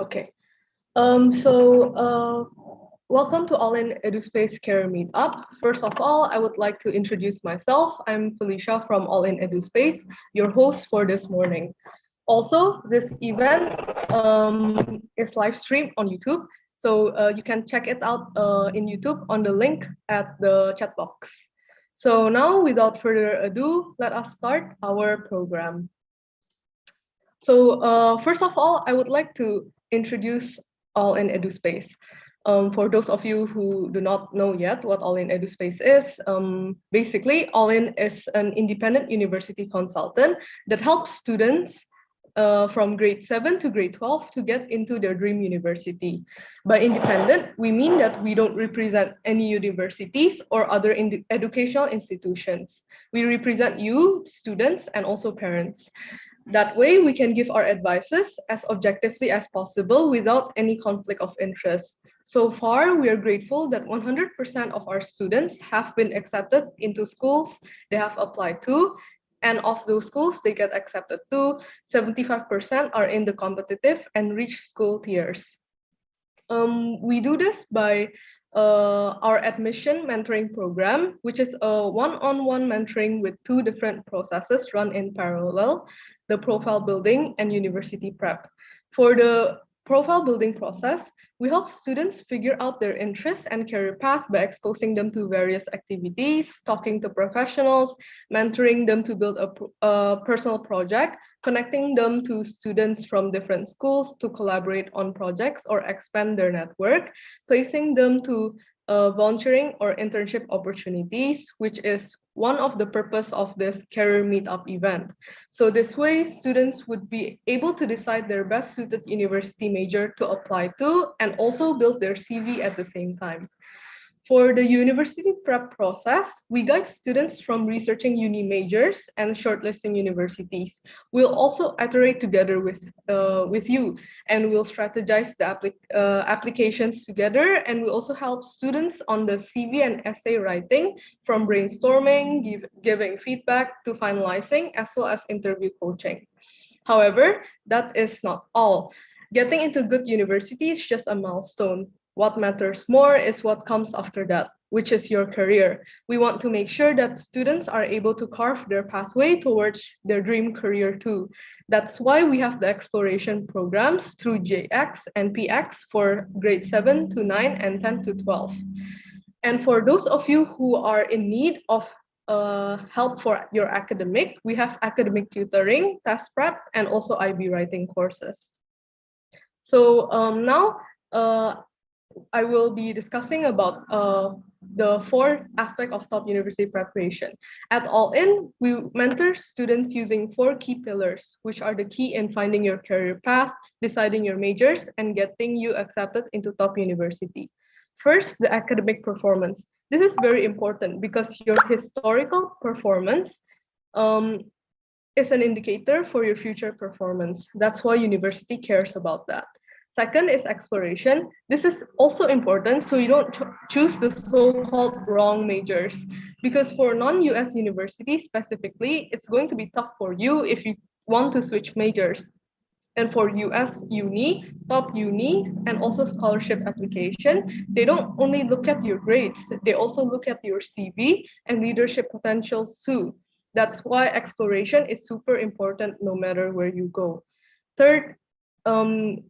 Okay. Welcome to All in EduSpace Career Meetup. First of all, I would like to introduce myself. I'm Felicia from All in EduSpace, your host for this morning. Also, this event is live streamed on YouTube, so you can check it out in YouTube on the link at the chat box. So now, without further ado, let us start our program. So first of all, I would like to introduce All in EduSpace. For those of you who do not know yet what All in EduSpace is, basically All in is an independent university consultant that helps students from grade 7 to grade 12 to get into their dream university. By independent, we mean that we don't represent any universities or other educational institutions. We represent you, students, and also parents. That way, we can give our advices as objectively as possible without any conflict of interest. So far, we are grateful that 100% of our students have been accepted into schools they have applied to, and of those schools they get accepted to, 75% are in the competitive and rich school tiers. We do this by our admission mentoring program, which is a one-on-one mentoring with two different processes run in parallel, the profile building and university prep. For the profile building process, we help students figure out their interests and career path by exposing them to various activities, talking to professionals, mentoring them to build a personal project, connecting them to students from different schools to collaborate on projects or expand their network, placing them to volunteering or internship opportunities, which is one of the purpose of this career meetup event. So this way, students would be able to decide their best suited university major to apply to and also build their CV at the same time. For the university prep process, we guide students from researching uni majors and shortlisting universities. We'll also iterate together with you, and we'll strategize the applications together, and we'll also help students on the CV and essay writing, from brainstorming, giving feedback, to finalizing, as well as interview coaching. However, that is not all. Getting into good university is just a milestone. What matters more is what comes after that, which is your career. We want to make sure that students are able to carve their pathway towards their dream career too. That's why we have the exploration programs through JX and PX for grade 7 to 9 and 10 to 12. And for those of you who are in need of help for your academic, we have academic tutoring, test prep, and also IB writing courses. So now, I will be discussing about the four aspects of top university preparation. At All In, we mentor students using four key pillars, which are the key in finding your career path, deciding your majors, and getting you accepted into top university. First, the academic performance. This is very important because your historical performance is an indicator for your future performance. That's why university cares about that. Second is exploration. This is also important so you don't choose the so-called wrong majors, because for non-US universities specifically, it's going to be tough for you if you want to switch majors. And for US uni, top unis, and also scholarship application, they don't only look at your grades, they also look at your CV and leadership potentials too. That's why exploration is super important no matter where you go. Third,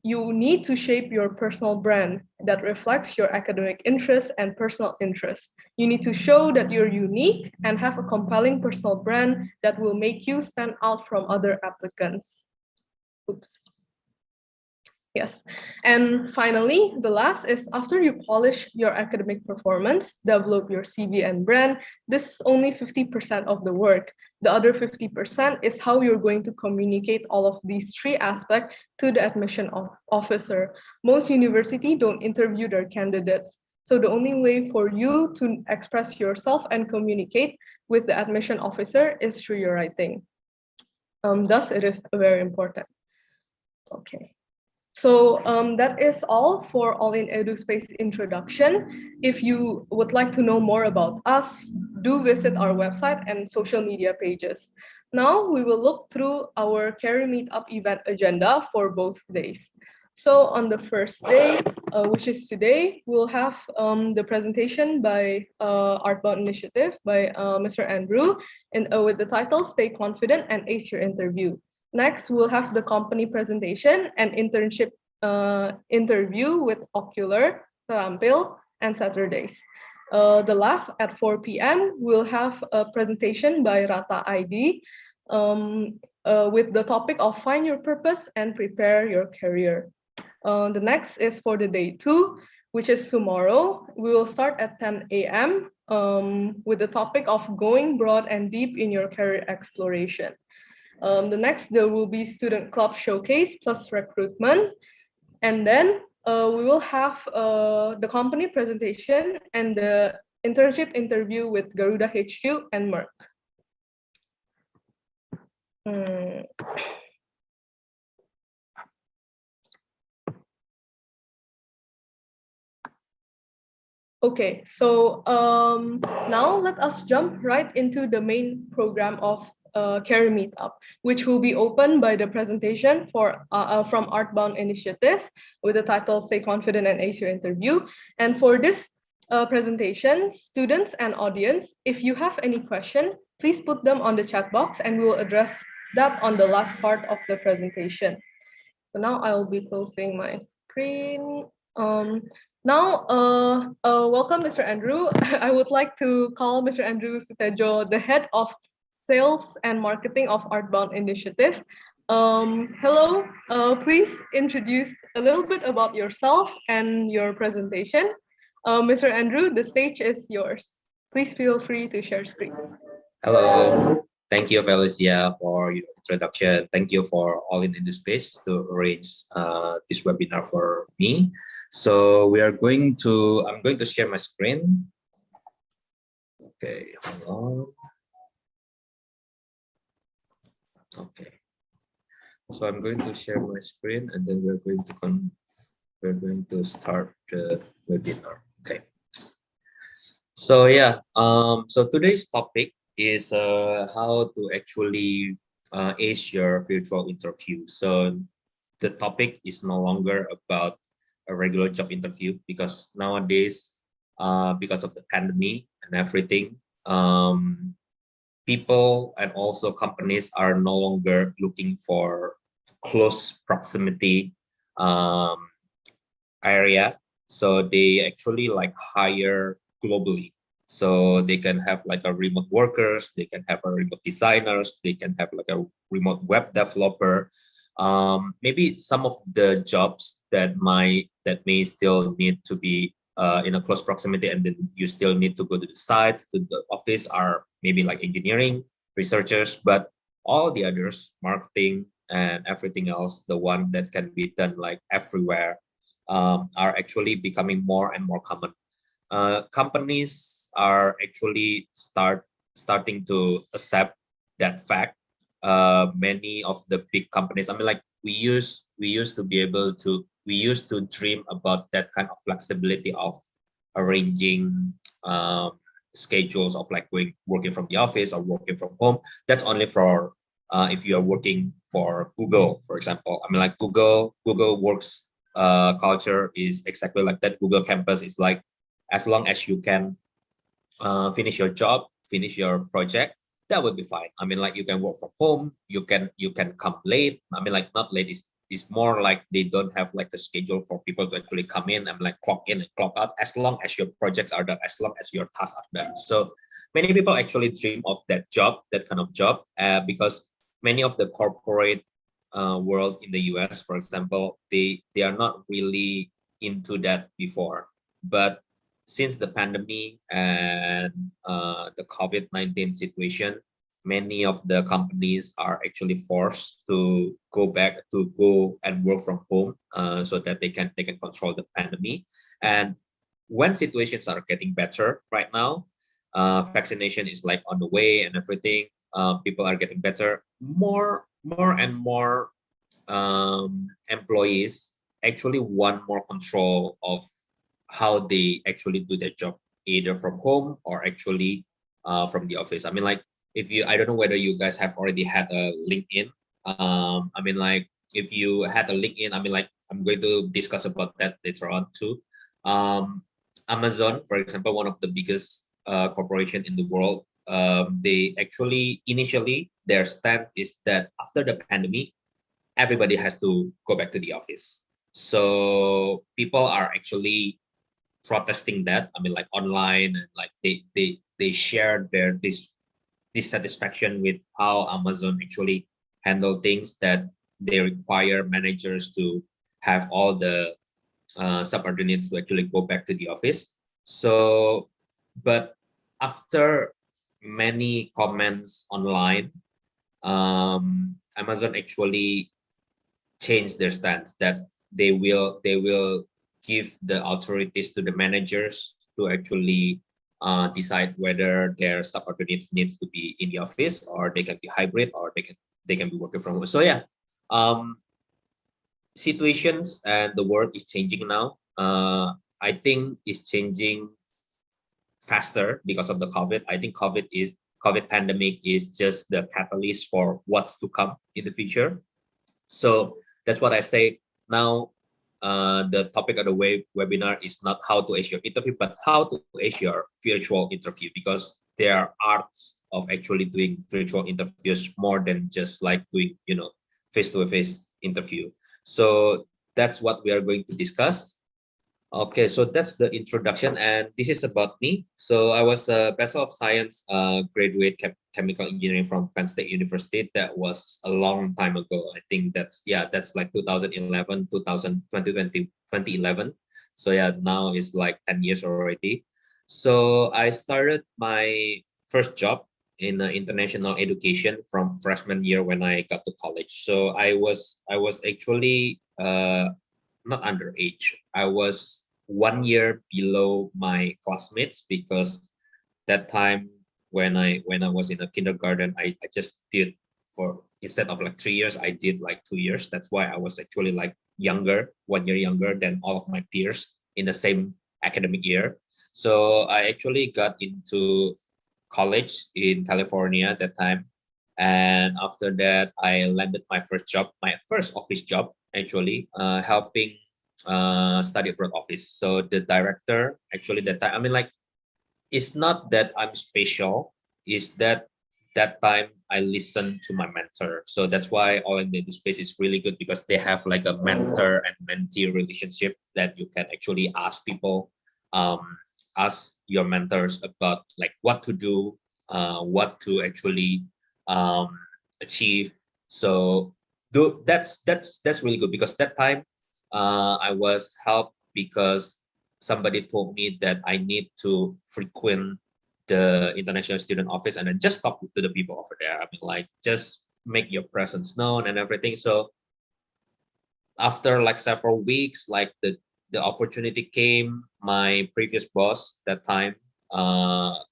you need to shape your personal brand that reflects your academic interests and personal interests. You need to show that you're unique and have a compelling personal brand that will make you stand out from other applicants. Oops. Yes. And finally, the last is after you polish your academic performance, develop your CV and brand, this is only 50% of the work. The other 50% is how you're going to communicate all of these three aspects to the admission officer. Most universities don't interview their candidates. So the only way for you to express yourself and communicate with the admission officer is through your writing. Thus, it is very important. Okay. So that is all for All in EduSpace introduction. If you would like to know more about us, do visit our website and social media pages. Now we will look through our Career Meetup event agenda for both days. So on the first day, which is today, we'll have the presentation by ArtBound Initiative by Mr. Andrew, and with the title "Stay Confident and Ace Your Interview." Next, we'll have the company presentation and internship interview with Ocular, Terampil, and Saturdays. The last at 4 p.m., we'll have a presentation by Rata ID with the topic of Find Your Purpose and Prepare Your Career. The next is for the day 2, which is tomorrow. We will start at 10 a.m. With the topic of Going Broad and Deep in Your Career Exploration. The next, there will be Student Club Showcase plus Recruitment. And then we will have the company presentation and the internship interview with Garuda HQ and Merck. Okay, so now let us jump right into the main program of Career Meetup, which will be opened by the presentation from ArtBound Initiative with the title Stay Confident and Ace Your Interview. And for this presentation, students and audience, if you have any question, please put them on the chat box and we will address that on the last part of the presentation. So now I'll be closing my screen. Now, welcome, Mr. Andrew. I would like to call Mr. Andrew Sutejo, the head of sales and marketing of ArtBound Initiative. Hello, please introduce a little bit about yourself and your presentation. Mr. Andrew, the stage is yours. Please feel free to share screen. Hello. Thank you, Felicia, for your introduction. Thank you for All in the Space to arrange this webinar for me. So I'm going to share my screen. Okay, hold on. Okay. So I'm going to share my screen and then we're going to start the webinar. Okay. So yeah, so today's topic is how to actually ace your virtual interview. So the topic is no longer about a regular job interview because nowadays, because of the pandemic and everything, people and also companies are no longer looking for close proximity area. So they actually like hire globally. So they can have like a remote workers, they can have a remote designers, they can have like a remote web developer. Maybe some of the jobs that may still need to be in a close proximity, and then you still need to go to the site, to the office, are maybe like engineering, researchers, but all the others, marketing and everything else, the one that can be done like everywhere, are actually becoming more and more common. Companies are actually starting to accept that fact. Many of the big companies, I mean, like we used to dream about that kind of flexibility of arranging schedules of like working from the office or working from home. That's only for if you are working for Google, for example. I mean, like Google works culture is exactly like that. Google campus is like, as long as you can finish your job, finish your project, that would be fine. I mean, like you can work from home, you can come late. I mean, like not late is more like they don't have like a schedule for people to actually come in and like clock in and clock out, as long as your projects are done, as long as your tasks are done. So many people actually dream of that job, that kind of job, because many of the corporate world in the US, for example, they are not really into that before. But since the pandemic and the COVID-19 situation, many of the companies are actually forced to go and work from home so that they can control the pandemic. And when situations are getting better right now, vaccination is like on the way and everything, people are getting better. More and more employees actually want more control of how they actually do their job, either from home or actually from the office. I mean, like I don't know whether you guys have already had a LinkedIn. I mean, like if you had a LinkedIn, I mean, like I'm going to discuss about that later on too. Amazon, for example, one of the biggest corporation in the world, they actually initially their stance is that after the pandemic, everybody has to go back to the office. So people are actually protesting that. I mean, like online, and like they share their dissatisfaction with how Amazon actually handle things, that they require managers to have all the subordinates to actually go back to the office. So, but after many comments online, Amazon actually changed their stance that they will give the authorities to the managers to actually decide whether their subordinates needs to be in the office, or they can be hybrid, or they can be working from home. So yeah, um, situations and the world is changing now. I think it's changing faster because of the COVID. I think COVID pandemic is just the catalyst for what's to come in the future. So that's what I say now. The topic of the webinar is not how to ace your interview, but how to ace your virtual interview, because there are arts of actually doing virtual interviews more than just like doing, face-to-face interview. So that's what we are going to discuss. Okay, so that's the introduction, and this is about me. So I was a Bachelor of Science graduate chemical engineering from Penn State University. That was a long time ago. I think that's like 2011, 2011. So yeah, now it's like 10 years already. So I started my first job in international education from freshman year when I got to college. So I was actually not underage. I was 1 year below my classmates, because that time when I was in a kindergarten, I just did, for instead of like 3 years, I did like 2 years. That's why I was actually like younger, 1 year younger than all of my peers in the same academic year. So I actually got into college in California at that time. And after that, I landed my first job, my first office job, actually, helping study abroad office. So the director, actually, that time, I mean, like, it's not that I'm special, is that that time I listened to my mentor. So that's why All in the Space is really good, because they have like a mentor and mentee relationship, that you can actually ask people, um, ask your mentors about like what to do, what to actually um, achieve. So that's really good, because that time I was helped because somebody told me that I need to frequent the international student office and then just talk to the people over there. I mean, like, just make your presence known and everything. So after like several weeks, like the opportunity came. My previous boss that time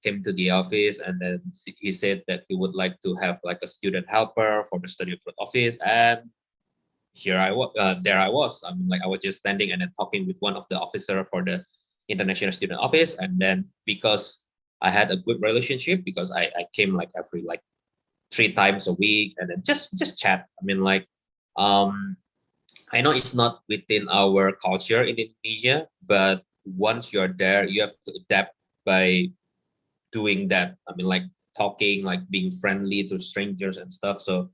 came to the office, and then he said that he would like to have like a student helper for the study abroad office. And here I was, there I was. I mean, like, I was just standing and then talking with one of the officer for the international student office. And then because I had a good relationship, because I came like every like 3 times a week, and then just chat. I mean, like, um, I know it's not within our culture in Indonesia, but once you're there, you have to adapt by doing that. I mean, like, talking, like being friendly to strangers and stuff. So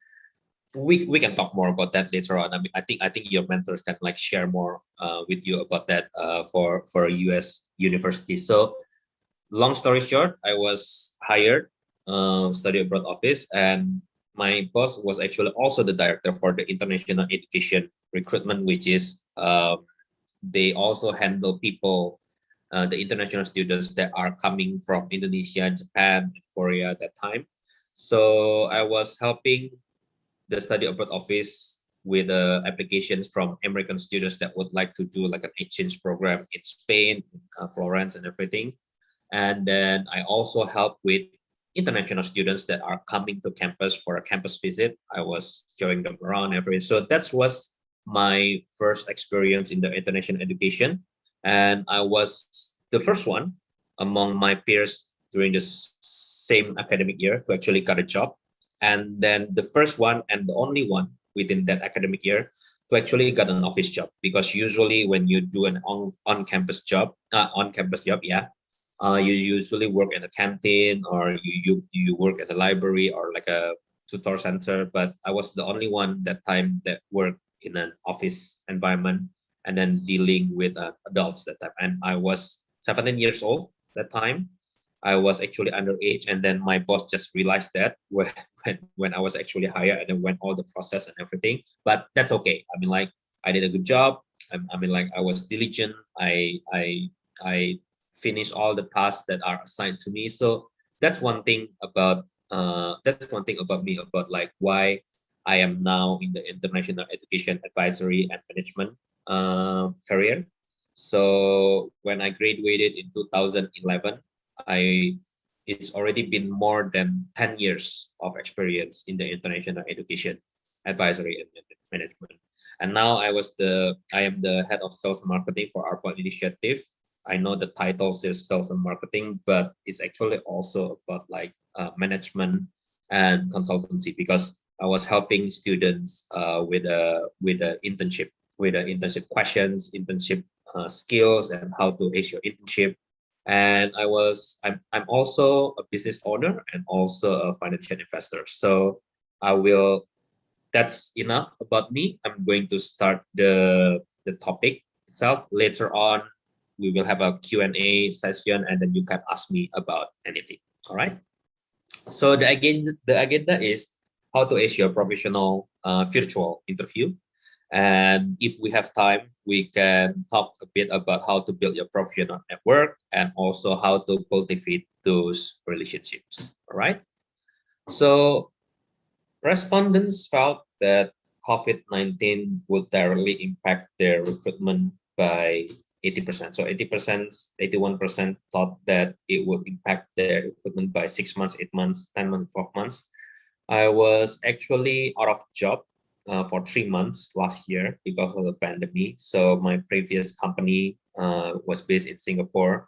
we can talk more about that later on. I mean, I think your mentors can like share more with you about that for a US university. So long story short, I was hired study abroad office, and my boss was actually also the director for the international education recruitment, which is they also handle people, the international students that are coming from Indonesia, Japan, and Korea at that time. So I was helping the study abroad office with applications from American students that would like to do like an exchange program in Spain, Florence, and everything. And then I also help with international students that are coming to campus for a campus visit. I was showing them around everything. So that was my first experience in the international education. And I was the first one among my peers during the same academic year to actually got a job. And then the first one and the only one within that academic year to actually get an office job, because usually when you do an on-campus job, yeah, you usually work in a canteen, or you work at a library or like a tutor center. But I was the only one that time that worked in an office environment, and then dealing with adults that time. And I was 17 years old that time. I was actually underage, and then my boss just realized that when I was actually hired, and then went all the process and everything. But that's okay. I mean, like, I did a good job. I mean, like, I was diligent. I finished all the tasks that are assigned to me. So that's one thing about me, about like why I am now in the international education advisory and management career. So when I graduated in 2011, I it's already been more than 10 years of experience in the international education advisory and management. And now I am the head of sales and marketing for ArtBound initiative. I know the title says sales and marketing, but it's actually also about like management and consultancy, because I was helping students with a internship, with the internship questions, internship skills, and how to ace your internship. And I'm also a business owner and also a financial investor. So I will that's enough about me. I'm going to start the topic itself. Later on, we will have a Q&A session, and then you can ask me about anything. All right. So the agenda is how to ace your professional virtual interview. And if we have time, we can talk a bit about how to build your professional network, and also how to cultivate those relationships. All right. So respondents felt that COVID-19 would directly impact their recruitment by 80%. So 80%, 81% thought that it would impact their recruitment by 6 months, 8 months, 10 months, 12 months. I was actually out of job for 3 months last year because of the pandemic. So my previous company was based in Singapore,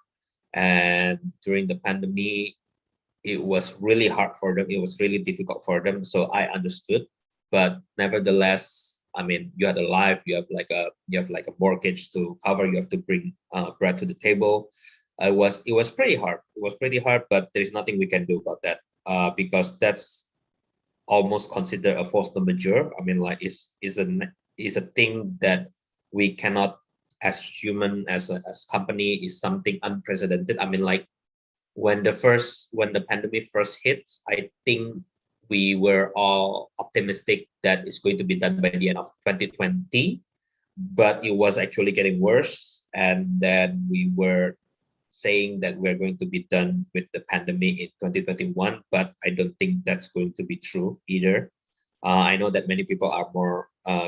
and during the pandemic, it was really hard for them. It was really difficult for them. So I understood, but nevertheless, I mean, you had a life, you have like a mortgage to cover. You have to bring bread to the table. It was pretty hard. It was pretty hard, but there's nothing we can do about that because that's almost considered a force majeure. I mean, like, is a thing that we cannot, as human, as company, is something unprecedented. I mean, like, when the pandemic first hits, I think we were all optimistic that it's going to be done by the end of 2020, but it was actually getting worse. And then we were saying that we're going to be done with the pandemic in 2021, but I don't think that's going to be true either. I know that many people are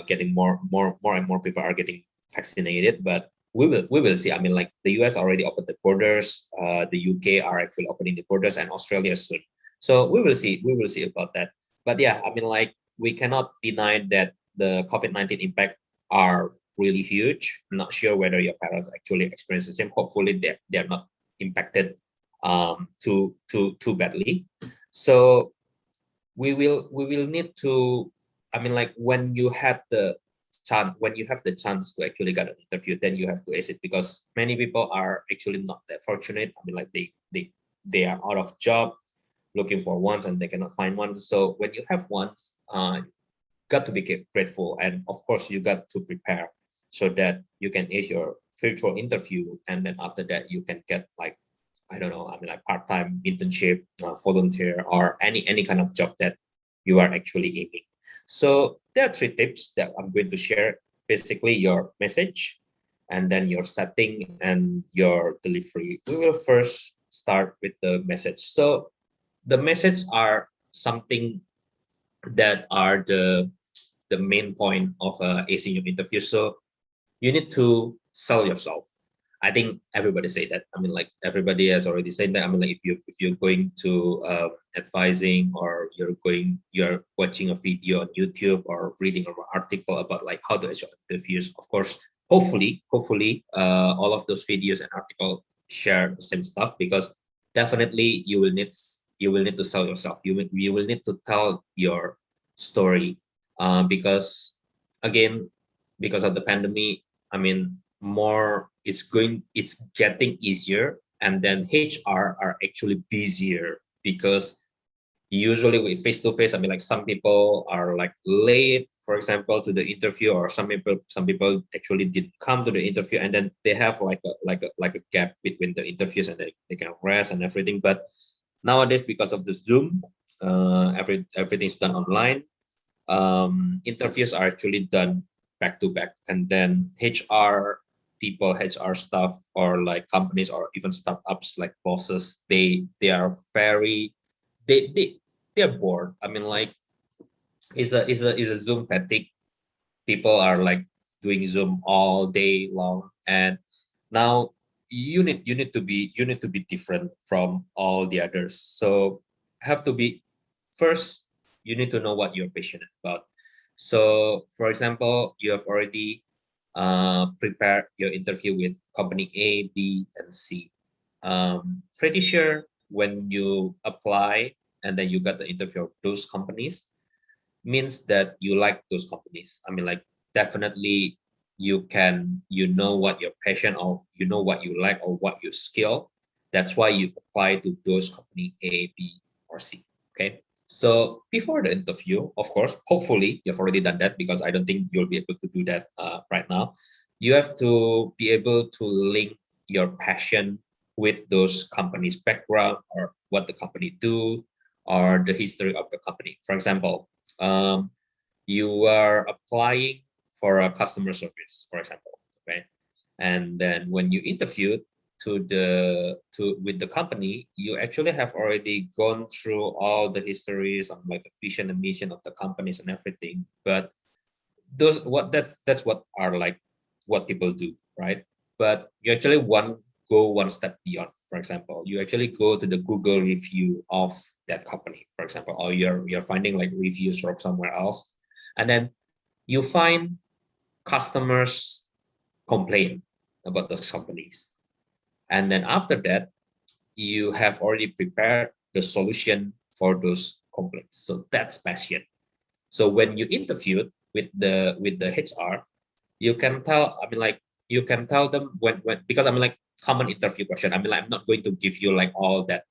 getting more and more people are getting vaccinated, but we will see. I mean, like, the US already opened the borders, the UK are actually opening the borders, and Australia soon. So we will see. We will see about that. But yeah, I mean, like, we cannot deny that the COVID-19 impact are really huge. I'm not sure whether your parents actually experience the same. Hopefully they're not impacted too badly. So we will need to, I mean, like, when you have the chance to actually get an interview, then you have to ace it, because many people are actually not that fortunate. I mean, like, they are out of job, looking for ones, and they cannot find one. So when you have ones, got to be grateful, and of course you got to prepare so that you can ace your virtual interview, and then after that you can get, like, I don't know, I mean, like, part-time internship, volunteer, or any kind of job that you are actually aiming. So there are 3 tips that I'm going to share. Basically, your message, and then your setting, and your delivery. We will first start with the message. So the message are something that are the main point of a acing interview. So you need to sell yourself. I think everybody say that. I mean, like, everybody has already said that. I mean, like, if you're going to advising, or you're watching a video on YouTube, or reading an article about like how to issue interviews, of course, hopefully all of those videos and article share the same stuff, because definitely you will need to sell yourself. You will need to tell your story, because again, because of the pandemic, I mean, it's getting easier, and then HR are actually busier because usually with face to face, I mean, like some people are like late, for example, to the interview, or some people actually did come to the interview, and then they have like a gap between the interviews, and they can rest and everything. But nowadays, because of the Zoom, everything's done online. Interviews are actually done back to back, and then HR people, HR staff, or like companies, or even startups like bosses, they are very they they they're bored. I mean, like, is a Zoom fatigue. People are like doing Zoom all day long, and now you need to be different from all the others. So have to be first. You need to know what you're passionate about. So, for example, you have already prepared your interview with company A, B, and C. Pretty sure when you apply and then you got the interview of those companies, means that you like those companies. I mean, like, definitely you know what your passion, or you know what you like, or what your skill. That's why you apply to those company A, B, or C. Okay. So before the interview, of course, hopefully you've already done that, because I don't think you'll be able to do that right now. You have to be able to link your passion with those companies' background, or what the company do, or the history of the company. For example, um, you are applying for a customer service, for example, okay? And then when you interviewed with the company, you actually have already gone through all the histories of like the vision and mission of the companies and everything. But that's what are like what people do, right? But you actually go one step beyond. For example, you actually go to the Google review of that company, for example, or you're finding like reviews from somewhere else, and then you find customers complain about those companies, and then after that you have already prepared the solution for those complaints. So that's passion. So when you interviewed with the HR, you can tell, I mean, like, you can tell them when because I mean, like, common interview question. I mean, like, I'm not going to give you like all that.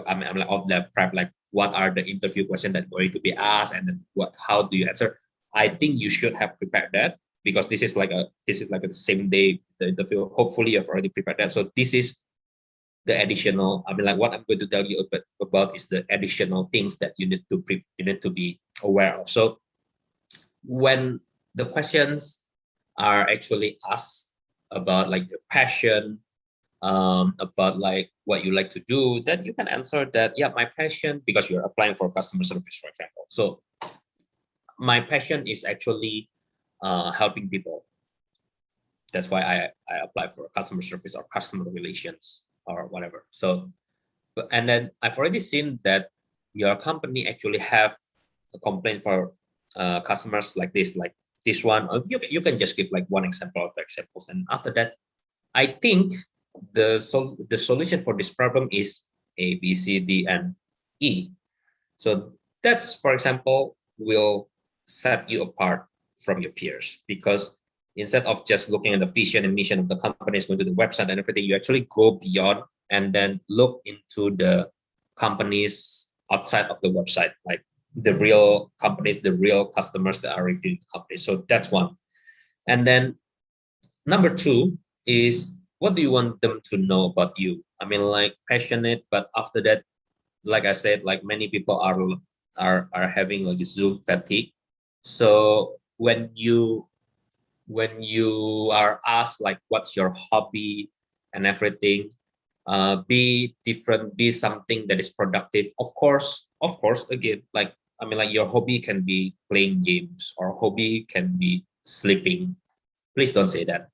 I'm like all the prep, like what are the interview questions that going to be asked, and then how do you answer. I think you should have prepared that, because this is like a same day the interview. Hopefully you've already prepared that. So this is the additional, I mean, like, what I'm going to tell you about is the additional things that you need to be aware of. So when the questions are actually asked about like your passion, about like what you like to do, then you can answer that, yeah, my passion, because you're applying for customer service, for example. So my passion is actually helping people. That's why I apply for customer service or customer relations or whatever. So, and then I've already seen that your company actually have a complaint for customers like this one. You can just give like one example of the examples, and after that, I think the solution for this problem is A, B, C, D, and E. So that's, for example, will set you apart from your peers, because instead of just looking at the vision and mission of the companies, going to the website and everything, you actually go beyond and then look into the companies outside of the website, like the real companies, the real customers that are reviewing the company. So that's one. And then number two is, what do you want them to know about you? I mean, like, passionate, but after that, like I said, like many people are having like Zoom fatigue. So when you are asked like what's your hobby and everything, be different, be something that is productive. Of course, again, like, I mean, like, your hobby can be playing games, or hobby can be sleeping. Please don't say that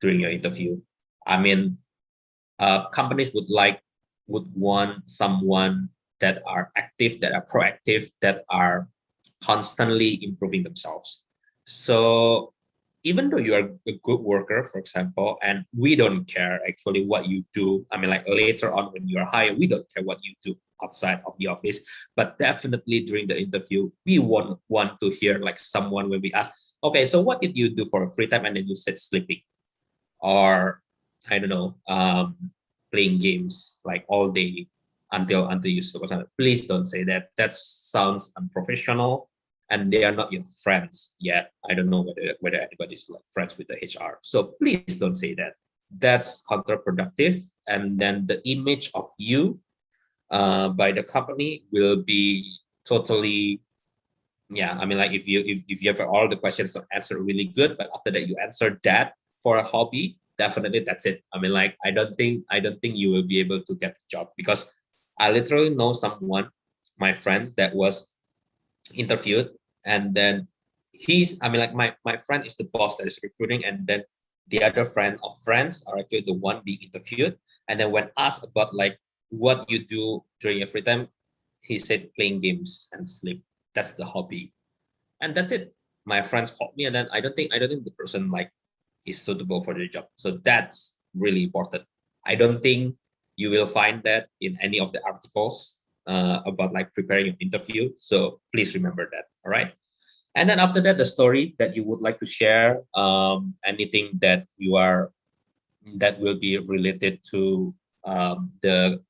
during your interview. I mean, companies would want someone that are active, that are proactive, that are constantly improving themselves. So even though you are a good worker, for example, and we don't care actually what you do. I mean, like, later on when you are hired, we don't care what you do outside of the office, but definitely during the interview, we want to hear like someone when we ask, okay, so what did you do for free time? And then you said sleeping, or I don't know, playing games like all day until you sleep or something. Please don't say that. That sounds unprofessional, and they are not your friends yet. I don't know whether anybody's like friends with the HR. So please don't say that. That's counterproductive, and then the image of you by the company will be totally, yeah, I mean, like if you have all the questions answered really good, but after that you answer that for a hobby, definitely that's it. I mean, like I don't think you will be able to get the job, because I literally know someone, my friend, that was interviewed, and then I mean, like my friend is the boss that is recruiting, and then the other friend of friends are actually the one being interviewed. And then when asked about like what you do during your free time, he said playing games and sleep. That's the hobby, and that's it. My friends called me, and then I don't think the person like is suitable for the job. So that's really important. I don't think you will find that in any of the articles about like preparing an interview. So please remember that. All right. And then after that, the story that you would like to share, anything that you are that will be related to the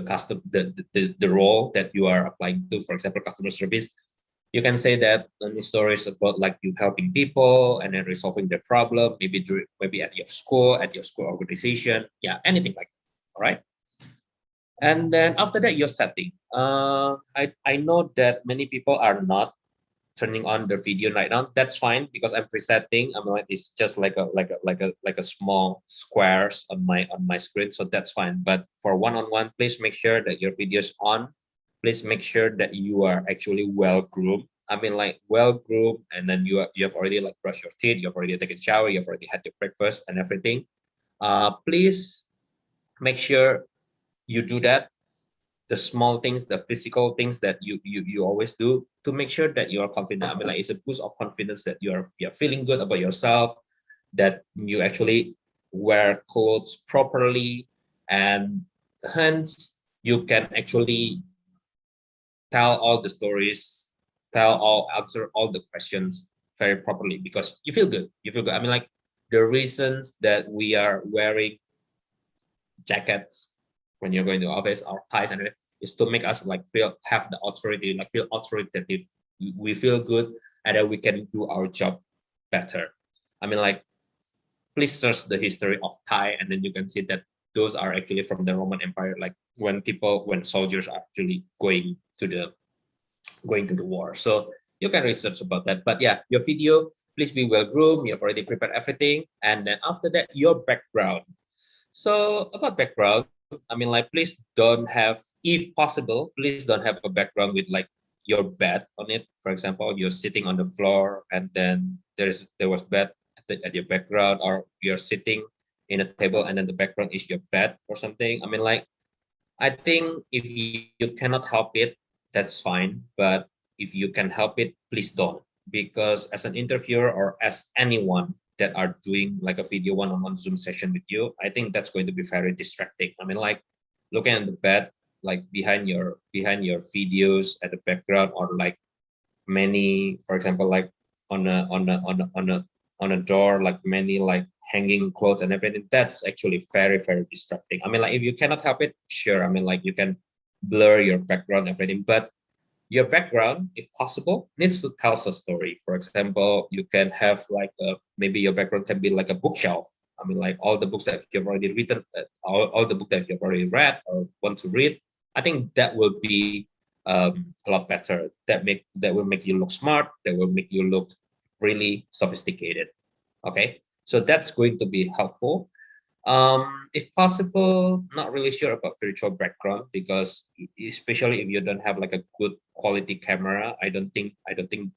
custom the role that you are applying to, for example, customer service. You can say that any stories about like you helping people and then resolving their problem, maybe at your school organization, yeah, anything like that. All right. And then after that, your setting. I know that many people are not turning on the video right now. That's fine, because I'm presetting. I'm like, it's just like a small squares on my screen, so that's fine. But for one-on-one, please make sure that your video is on. Please make sure that you are actually well groomed. I mean, like well groomed, and then you have already like brushed your teeth, you've already taken a shower, you've already had your breakfast and everything. Please make sure you do that, the small things, the physical things that you always do, to make sure that you are confident. I mean, like it's a boost of confidence that you're feeling good about yourself, that you actually wear clothes properly, and hence you can actually tell all the stories, answer all the questions very properly, because you feel good. You feel good. I mean, like the reasons that we are wearing jackets when you're going to office, or ties, and everything, is to make us like have the authority, like feel authoritative. We feel good, and then we can do our job better. I mean, like please search the history of tie, and then you can see that those are actually from the Roman Empire. Like when soldiers are actually going to the war. So you can research about that. But yeah, your video, please be well groomed. You've already prepared everything, and then after that, your background. So about background, I mean, like please don't have, if possible, please don't have a background with like your bed on it. For example, you're sitting on the floor, and then there was bed at your background, or you're sitting in a table, and then the background is your bed or something. I mean, like I think if you cannot help it, that's fine. But if you can help it, please don't. Because as an interviewer, or as anyone that are doing like a video one-on-one Zoom session with you, I think that's going to be very distracting. I mean, like looking at the bed, like behind your videos at the background, or like many, for example, like on a door, like many like hanging clothes and everything. That's actually very, very distracting. I mean, like if you cannot help it, sure, I mean, like you can blur your background and everything, but your background, if possible, needs to tell a story. For example, you can have like maybe your background can be like a bookshelf. I mean, like all the books that you've already written, all the books that you've already read or want to read. I think that will be a lot better. That will make you look smart. That will make you look really sophisticated. Okay, so that's going to be helpful. If possible, not really sure about virtual background, because especially if you don't have like a good quality camera, I don't think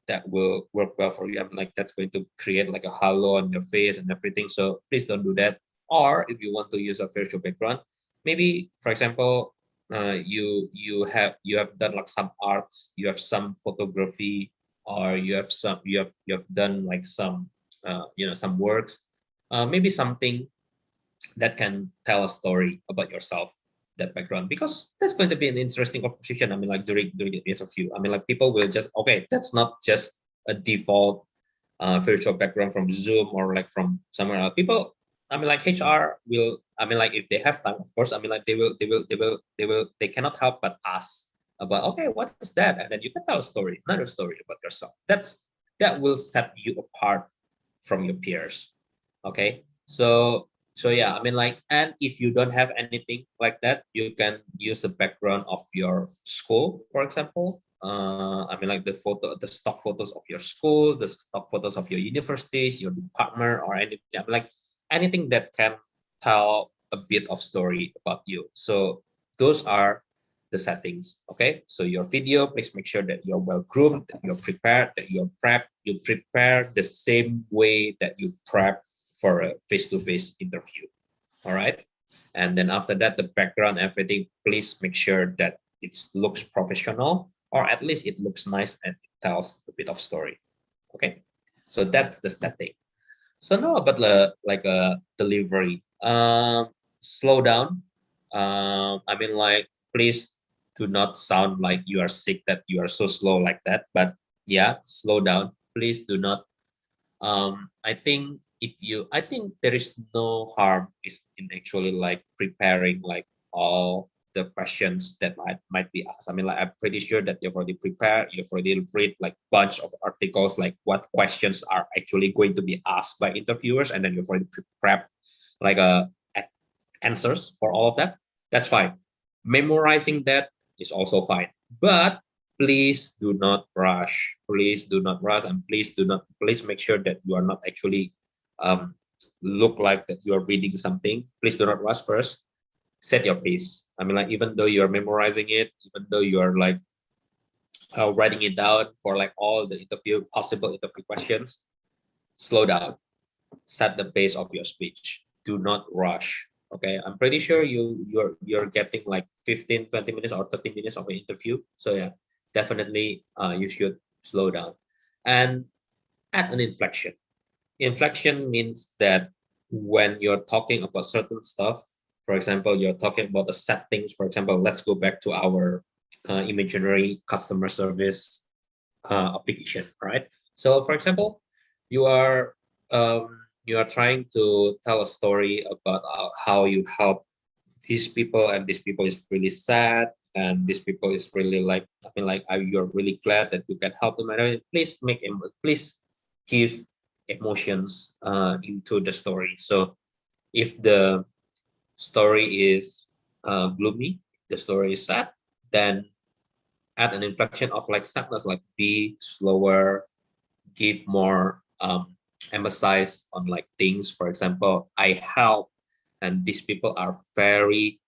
that will work well for you. I'm like that's going to create like a halo on your face and everything. So please don't do that. Or if you want to use a virtual background, maybe for example, you have done like some arts, you have some photography, or you have done like some some works, maybe something that can tell a story about yourself, that background, because that's going to be an interesting conversation. I mean, like during the interview, I mean, like people will just, okay, that's not just a default virtual background from Zoom or like from somewhere else. People, I mean, like HR will, I mean, like if they have time, of course, I mean, like they cannot help but ask about, okay, what is that? And then you can tell a story, another story about yourself. That will set you apart from your peers. Okay, so yeah, I mean, like, and if you don't have anything like that, you can use the background of your school, for example. I mean, like the stock photos of your school, the stock photos of your universities, your department, or anything. I mean, like anything that can tell a bit of story about you. So those are the settings. Okay, so your video, please make sure that you're well groomed, that you're prepared, that you're prepped. You prepare the same way that you prep for a face-to-face interview. All right, and then after that, the background, everything, please make sure that it looks professional, or at least it looks nice and it tells a bit of story. Okay, so that's the setting. So now about the like a delivery. Slow down. I mean, like, please do not sound like you are sick, that you are so slow like that. But yeah, slow down. Please do not. I think I think there is no harm is in actually like preparing like all the questions that might be asked. I mean, like, I'm pretty sure that you've already prepared, you've already read like bunch of articles, like what questions are actually going to be asked by interviewers, and then you've already prepared like answers for all of that. That's fine. Memorizing that is also fine, but please do not rush. Please do not rush, and please make sure that you are not actually um, look like that you are reading something. Please do not rush. First, set your pace. I mean, like, even though you are memorizing it, even though you are like writing it down for like all the possible interview questions, slow down. Set the pace of your speech. Do not rush. Okay, I'm pretty sure you're getting like 15, 20 minutes or 30 minutes of an interview. So yeah, definitely you should slow down and add an inflection. Inflection means that when you're talking about certain stuff, for example, you're talking about the settings. For example, let's go back to our imaginary customer service application, right? So, for example, you are you are trying to tell a story about how you help these people, and these people is really sad, and these people is really like, I mean, like, you're really glad that you can help them. And please give emotions into the story. So if the story is gloomy, the story is sad, then add an inflection of like sadness, like be slower, give more emphasis on like things. For example, I help, and these people are very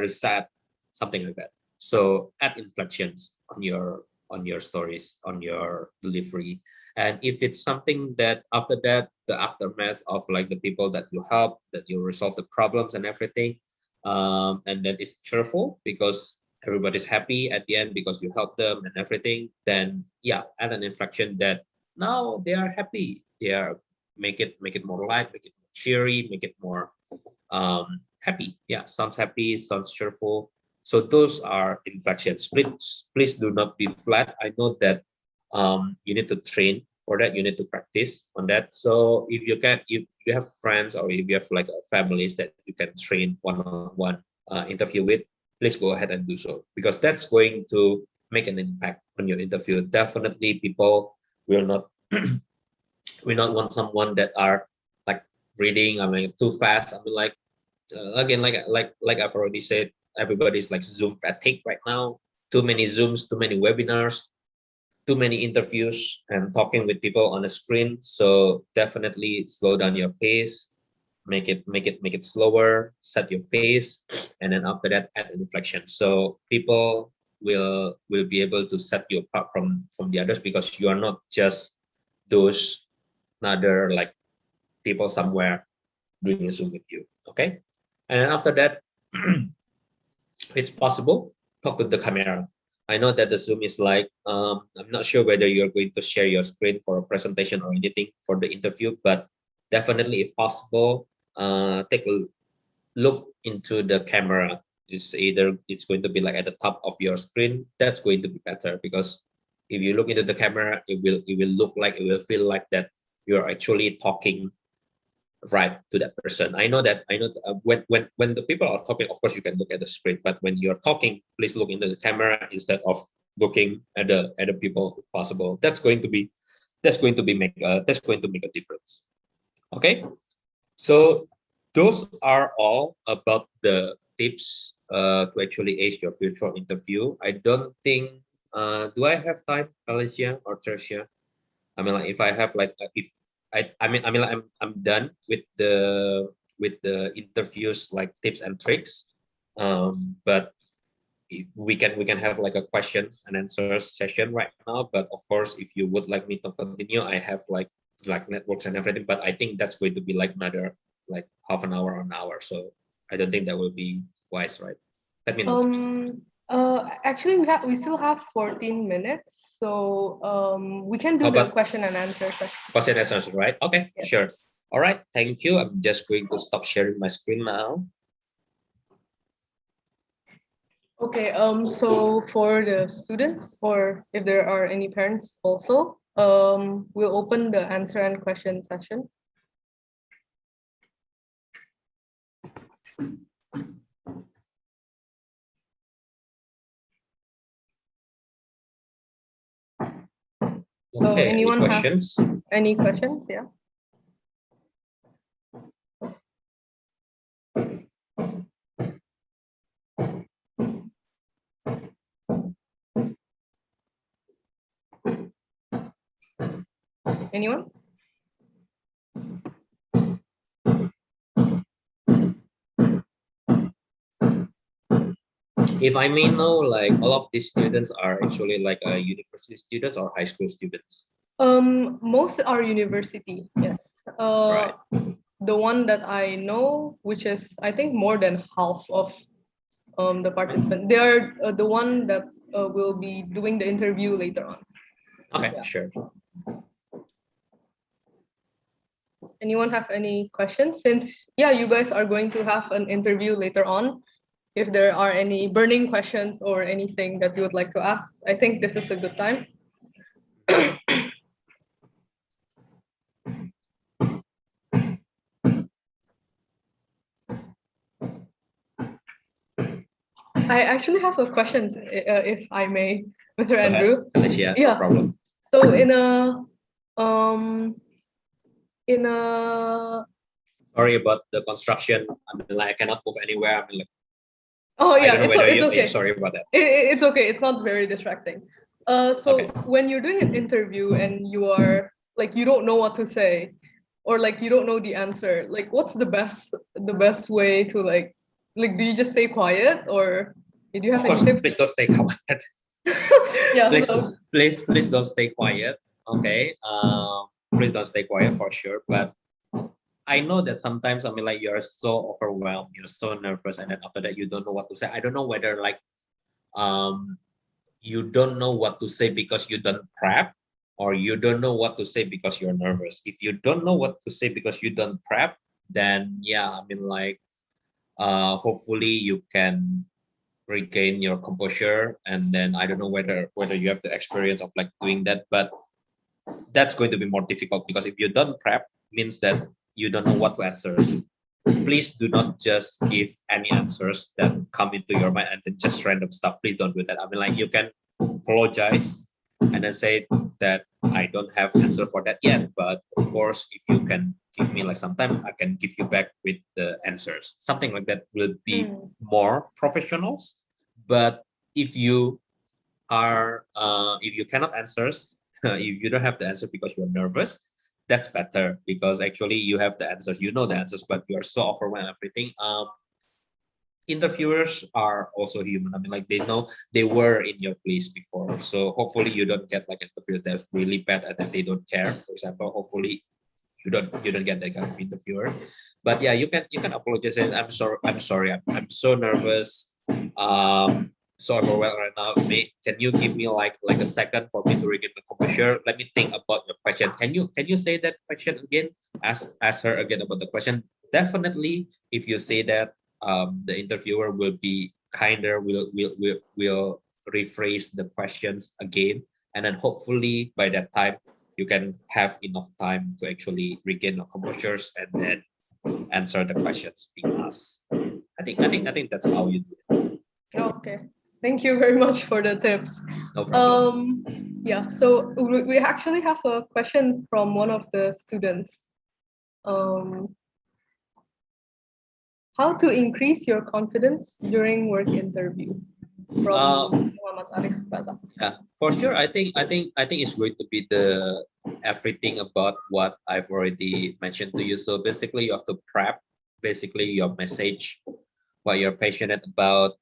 sad, something like that. So add inflections on your stories, on your delivery. And if it's something that after that, the aftermath of like the people that you help, that you resolve the problems and everything, and then it's cheerful because everybody's happy at the end because you help them and everything, then yeah, add an inflection that now they are happy. They are make it more light, make it more cheery, make it more happy. Yeah, sounds happy, sounds cheerful. So those are inflections. Please do not be flat. I know that you need to train for that. You need to practice on that. So if you have friends, or if you have like families that you can train one-on-one interview with, please go ahead and do so, because that's going to make an impact on your interview. Definitely, people will not will not want someone that are like reading, I mean, too fast. I mean, like again, like I've already said, everybody's like Zoom fatigue right now. Too many Zooms, too many webinars, too many interviews, and talking with people on the screen. So definitely slow down your pace, make it slower, set your pace, and then after that add an inflection. So people will be able to set you apart from the others, because you are not just those other like people somewhere doing a Zoom with you. Okay, and then after that, if it's possible, talk with the camera. I know that the Zoom is like, I'm not sure whether you're going to share your screen for a presentation or anything for the interview, but definitely, if possible, take a look into the camera. It's going to be like at the top of your screen. That's going to be better, because if you look into the camera, it will feel like that you're actually talking right to that person. I know that when the people are talking, of course you can look at the screen, but when you're talking, please look into the camera instead of looking at the people if possible. That's going to be that's going to make a difference. Okay, so those are all about the tips to actually ace your virtual interview. I don't think do I have time, Alicia or Tertia? I mean, like if I have like if I mean, like I'm done with the interviews like tips and tricks. But we can have like a questions and answers session right now. But of course, if you would like me to continue, I have like networks and everything. But I think that's going to be like another like half an hour or an hour. So I don't think that will be wise, right? Let me know. Actually, we still have 14 minutes, so we can do How the about question and answer session. question and answers, right? Okay, Yes. sure. All right, thank you. I'm just going to stop sharing my screen now. Okay, so for the students, or if there are any parents also, we'll open the answer and question session. So Okay, any anyone have questions? any questions? Yeah. Anyone? If I may know, like all of these students are actually like university students or high school students? Most are university, yes. Right. The one that I know, which is I think more than half of the participants, they are the one that will be doing the interview later on. Okay, Yeah. sure. Anyone have any questions? Since yeah, you guys are going to have an interview later on. If there are any burning questions or anything that you would like to ask, I think this is a good time. I actually have a question, if I may, Mr. Go Andrew. ahead, Alicia, no Yeah. problem. So in a Sorry about the construction. I mean, like I cannot move anywhere. I mean, like oh I yeah, don't know it's whether it's you. okay. Sorry about that. It's okay. It's not very distracting. So Okay. when you're doing an interview and you are like you don't know what to say, or like you don't know the answer, like what's the best way to like do you just stay quiet or do you have Of course, any tips? please don't stay quiet. Yeah. please, So please don't stay quiet. Okay. Please don't stay quiet for sure. But I know that sometimes I mean like you're so overwhelmed, you're so nervous, and then after that you don't know what to say. I don't know whether like um you don't know what to say because you don't prep, or you don't know what to say because you're nervous. If you don't know what to say because you don't prep, then yeah, I mean like hopefully you can regain your composure. And then I don't know whether you have the experience of like doing that, but that's going to be more difficult because if you don't prep means that you don't know what to answer. Please do not just give any answers that come into your mind and then just random stuff. Please don't do that. I mean, like you can apologize and then say that I don't have answer for that yet, but of course, if you can give me like some time, I can give you back with the answers. Something like that will be more professionals. But if you are if you cannot answers, if you don't have the answer because you're nervous, that's better because actually you have the answers, you know the answers, but you are so overwhelmed everything. Interviewers are also human. I mean, like they know they were in your place before, so hopefully you don't get like interviewers that's really bad and then they don't care. For example, hopefully you don't get that kind of interviewer. But yeah, you can apologize and I'm sorry, I'm so nervous, so overwhelmed right now. Can you give me like a second for me to regain the composure? Let me think about your question. Can you say that question again? Ask her again about the question. Definitely, if you say that, the interviewer will be kinder, will rephrase the questions again, and then hopefully by that time you can have enough time to actually regain your composures and then answer the questions being asked. I think that's how you do it. Okay. Thank you very much for the tips. No problem. Yeah, so we actually have a question from one of the students. Um, how to increase your confidence during work interview? From Muhammad Arif Bata. Yeah, for sure. I think it's going to be the everything about what I've already mentioned to you. So basically, you have to prep basically your message, what you're passionate about.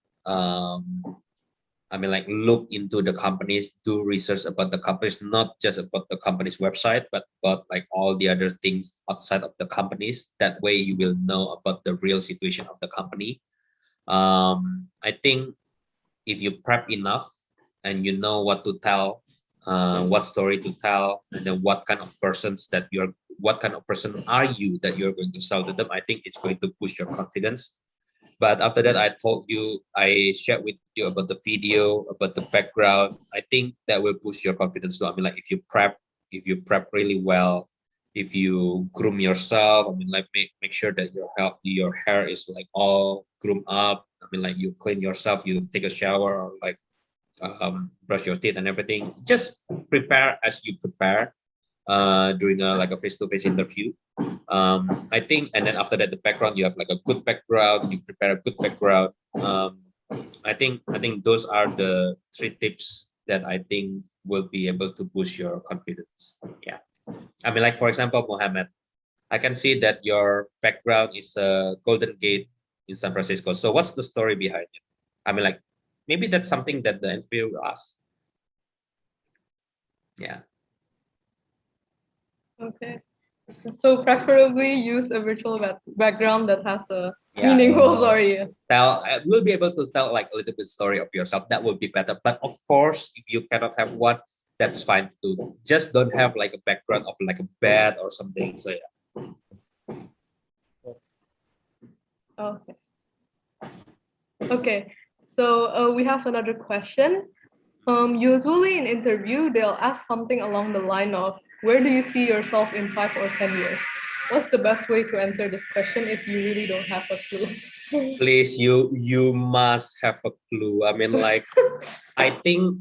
I mean, like look into the companies, do research about the companies, not just about the company's website, but about like all the other things outside of the companies. That way, you will know about the real situation of the company. I think if you prep enough and you know what to tell, what story to tell, and then what kind of what kind of person are you that you're going to sell to them, I think it's going to push your confidence. But after that, I shared with you about the video, about the background. I think that will push your confidence. So I mean, like if you prep really well, if you groom yourself, I mean, like make sure that your hair is like all groomed up. I mean, like you clean yourself, you take a shower, or like brush your teeth and everything. Just prepare as you prepare during like a face-to-face interview. I think, and then after that, the background, you have like a good background, you prepare a good background. I think those are the three tips that I think will be able to boost your confidence. Yeah. I mean, like for example, Mohammed, I can see that your background is a Golden Gate in San Francisco. So what's the story behind it? I mean, like maybe that's something that the interviewer will ask. Yeah. Okay. So preferably use a virtual background that has a Yeah. meaningful story. We'll be able to tell like a little bit story of yourself. That would be better. But of course, if you cannot have one, that's fine too. Just don't have like a background of like a bed or something. So yeah. Okay. Okay. So we have another question. Usually in interview, they'll ask something along the line of, where do you see yourself in 5 or 10 years? What's the best way to answer this question if you really don't have a clue? Please, you must have a clue. I mean, like I think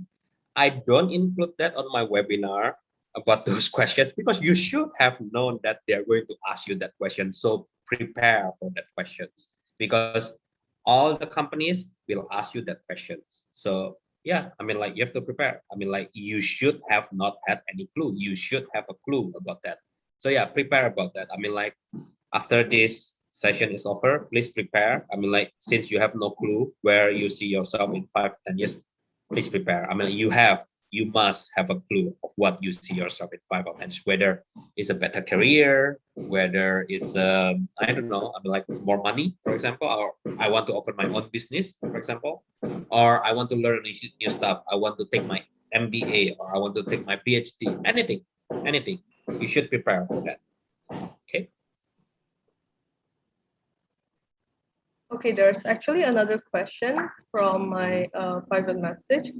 I don't include that on my webinar about those questions because you should have known that they're going to ask you that question. So prepare for that questions because all the companies will ask you that questions. So yeah, I mean, like you have to prepare. I mean, like you should have not had any clue. You should have a clue about that. So yeah, prepare about that. I mean, like after this session is over, please prepare. I mean, like since you have no clue where you see yourself in 5, 10 years, please prepare. I mean, you must have a clue of what you see yourself in 5 or 10 years, whether it's a better career, whether it's I don't know, I mean, like more money, for example, or I want to open my own business, for example, or I want to learn new stuff. I want to take my MBA or I want to take my PhD. Anything. You should prepare for that. Okay. Okay, there's actually another question from my private message.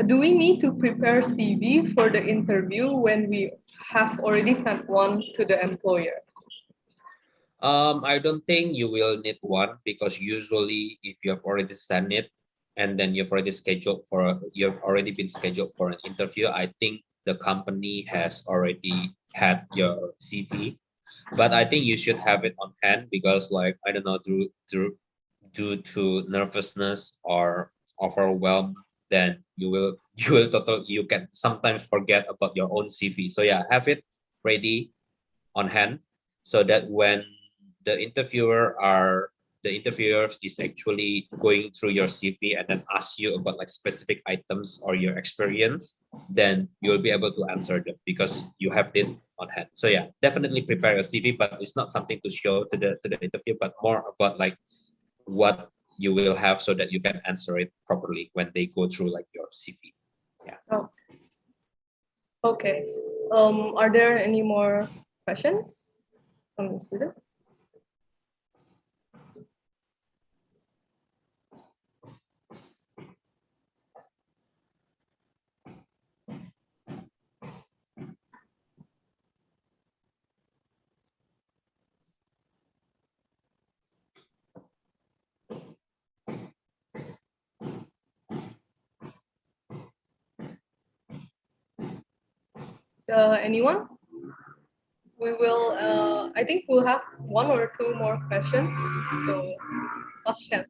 Do we need to prepare CV for the interview when we have already sent one to the employer? I don't think you will need one because usually if you have already sent it and then you've already been scheduled for an interview, I think the company has already had your CV. But I think you should have it on hand because like I don't know due to nervousness or overwhelm, then you can sometimes forget about your own CV. So yeah, have it ready on hand so that when the the interviewer is actually going through your CV and then ask you about like specific items or your experience, then you'll be able to answer them because you have it on hand. So yeah, definitely prepare your CV, but it's not something to show to the interview, but more about like what you will have so that you can answer it properly when they go through like your CV. Yeah. Oh, okay. Are there any more questions from the students? Anyone? We will, I think we'll have one or two more questions. So, last chance.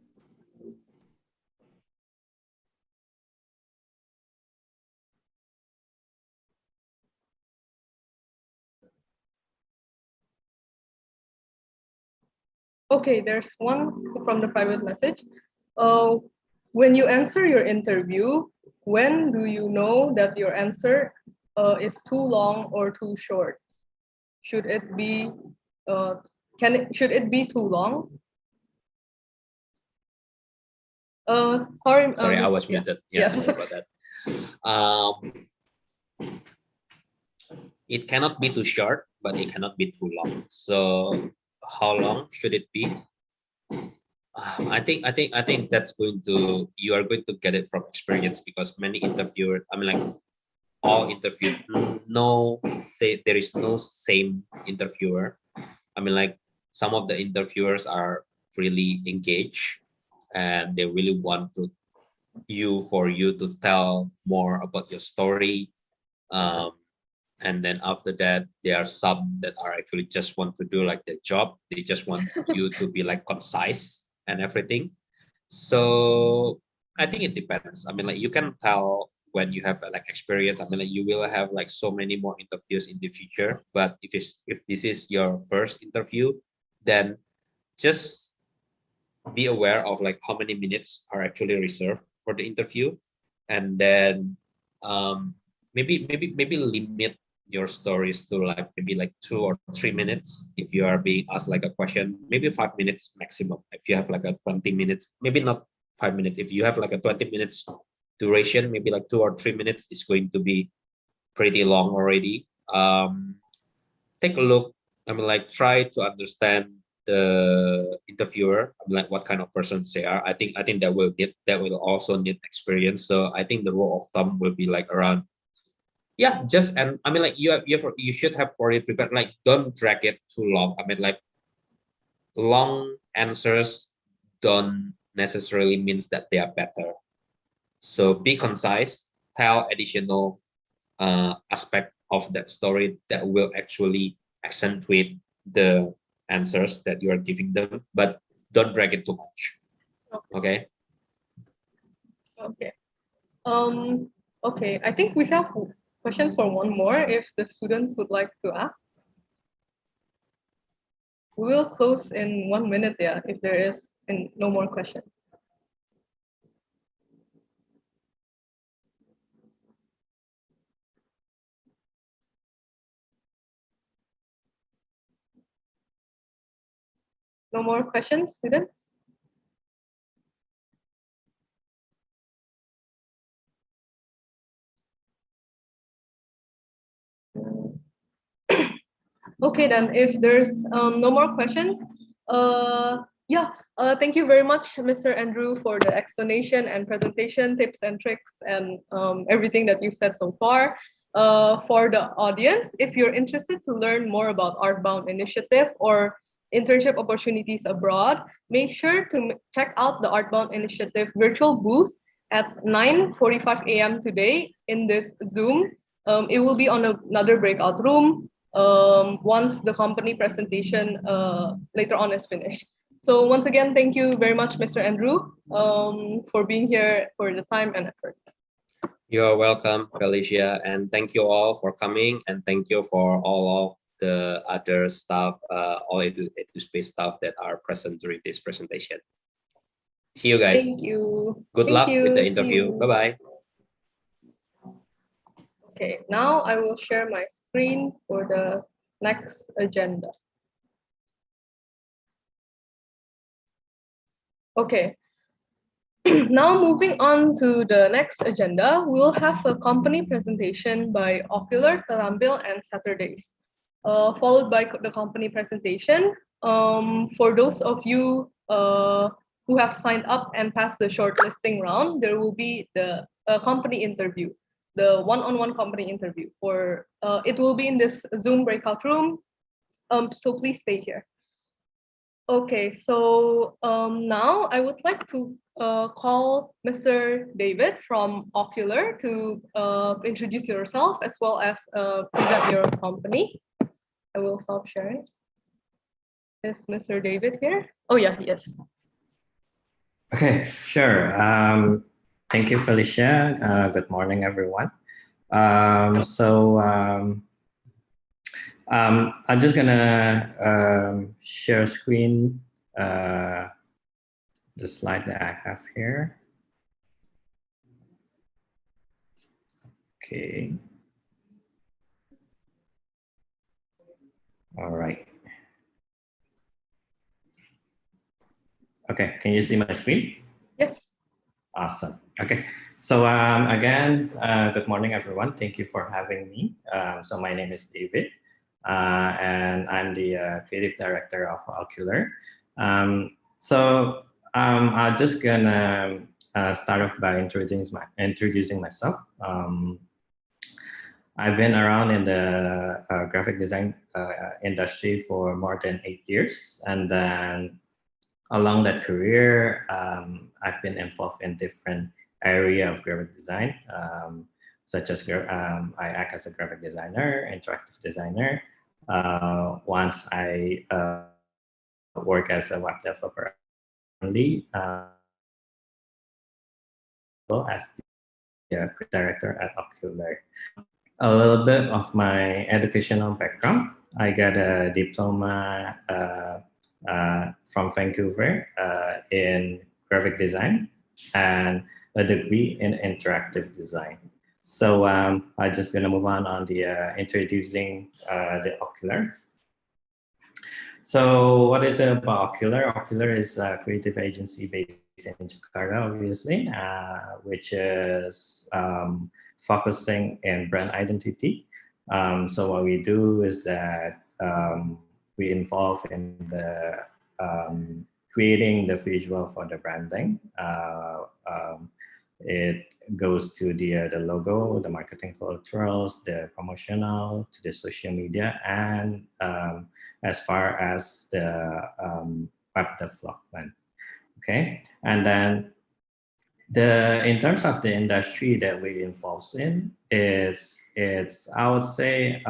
Okay, there's one from the private message. When you answer your interview, when do you know that your answer is too long or too short? Should it be should it be too long? Sorry. Sorry, I was muted. Yeah, yes. sorry about that. It cannot be too short, but it cannot be too long. So, how long should it be? I think that's going to, you are going to get it from experience, because many interviewers, I mean, like all interview, no, there is no same interviewer. I mean, like some of the interviewers are really engaged and they really want to for you to tell more about your story. And then after that, there are some that are actually just want to do like their job. They just want you to be like concise and everything. So I think it depends. I mean, like you can tell when you have like experience. I mean, like you will have like so many more interviews in the future. But if this is your first interview, then just be aware of like how many minutes are actually reserved for the interview, and then maybe limit your stories to like maybe like 2 or 3 minutes. If you are being asked like a question, maybe 5 minutes maximum. If you have like a 20 minutes, maybe not 5 minutes. If you have like a 20 minutes duration, maybe like 2 or 3 minutes is going to be pretty long already. Take a look. I mean, like try to understand the interviewer. I mean, like what kind of persons they are. I think that will also need experience. So I think the rule of thumb will be like around, yeah, just, and I mean, like you should have already prepared. Like don't drag it too long. I mean, like long answers don't necessarily means that they are better. So be concise. Tell additional aspect of that story that will actually accentuate the answers that you are giving them, but don't drag it too much. Okay. Okay. Okay. I think we have a question for one more if the students would like to ask. We will close in 1 minute, yeah, if there is no more questions. No more questions, students? Okay, then if there's no more questions, yeah, thank you very much, Mr. Andrew, for the explanation and presentation, tips and tricks, and everything that you've said so far. For the audience, if you're interested to learn more about ArtBound initiative or internship opportunities abroad, make sure to check out the ArtBound initiative virtual booth at 9:45 a.m. today in this Zoom. It will be on another breakout room once the company presentation later on is finished. So once again, thank you very much, Mr. Andrew, for being here for the time and effort. You're welcome, Felicia, and thank you all for coming, and thank you for all of the other staff, all EduSpace staff that are present during this presentation. See you guys. Thank you. Good Thank luck you. with the interview. Bye-bye. Okay, now I will share my screen for the next agenda. Okay. Now moving on to the next agenda, we'll have a company presentation by Ocular, Tarambil, and Saturdays, followed by the company presentation. For those of you who have signed up and passed the shortlisting round, there will be the company interview, the one-on-one company interview. It will be in this Zoom breakout room, so please stay here. Okay, so now I would like to call Mr. David from Ocular to introduce yourself as well as present your company. I will stop sharing. Is Mr. David here? Oh yeah, yes. Okay, sure. Thank you, Felicia. Good morning, everyone. I'm just gonna share screen the slide that I have here. Okay. All right. Okay, can you see my screen? Yes. Awesome. Okay. So again, good morning, everyone. Thank you for having me. So my name is David, and I'm the creative director of Ocular. I'm just gonna start off by introducing myself. I've been around in the graphic design industry for more than 8 years, and then along that career, I've been involved in different area of graphic design, such as I act as a graphic designer, interactive designer. Once I work as a web developer only, as the director at Ocular. A little bit of my educational background. I got a diploma from Vancouver in graphic design and a degree in interactive design. So I'm just gonna move on the introducing the Ocular. So what is it about Ocular? Ocular is a creative agency based in Jakarta, obviously, which is focusing in brand identity. So what we do is that we involve in the creating the visual for the branding. It goes to the logo, the marketing collaterals, the promotional, to the social media, and as far as the web development. Okay, and then in terms of the industry that we involved in it's I would say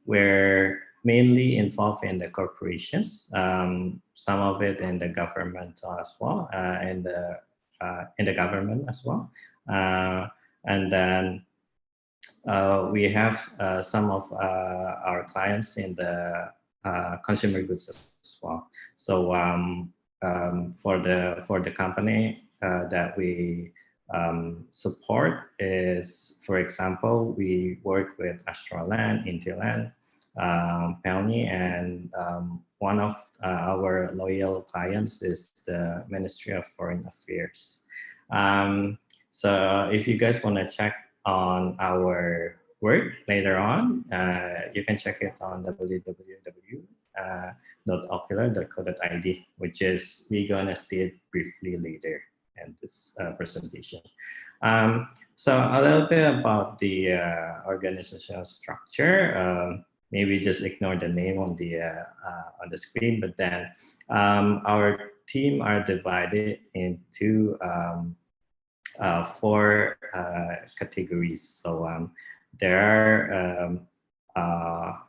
we're mainly involved in the corporations, some of it in the government as well, in the government as well, and then we have some of our clients in the consumer goods as well. So for the company that we support is, for example, we work with Astroland, Intiland, Pelni, and one of our loyal clients is the Ministry of Foreign Affairs. So if you guys want to check on our work later on, you can check it on www.ocular.co.id, which is we're gonna see it briefly later in this presentation. So a little bit about the organizational structure. Maybe just ignore the name on the screen, but then our team are divided into 4 categories. So there are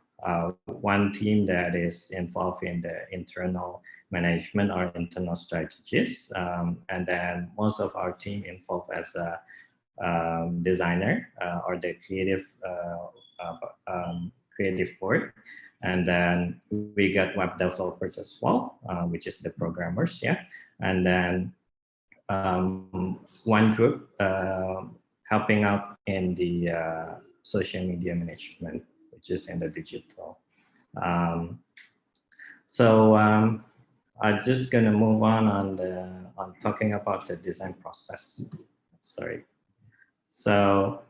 one team that is involved in the internal management or internal strategies, and then most of our team involved as a designer or the creative work, and then we got web developers as well, which is the programmers, yeah, and then one group helping out in the social media management, which is in the digital. I'm just gonna move on talking about the design process. Sorry. So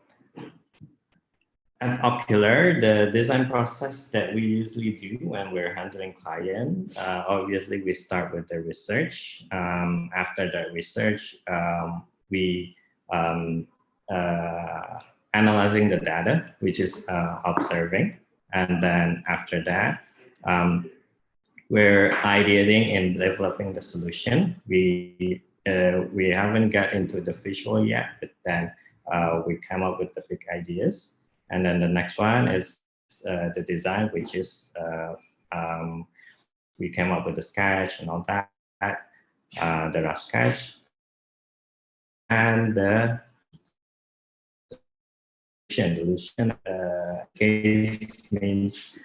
at Ocular, the design process that we usually do when we're handling clients, obviously we start with the research. After the research, we analyzing the data, which is observing. And then after that, we're ideating and developing the solution. We haven't got into the visual yet, but then we come up with the big ideas. And then the next one is the design, which is we came up with the sketch and all that, the rough sketch, and the solution case means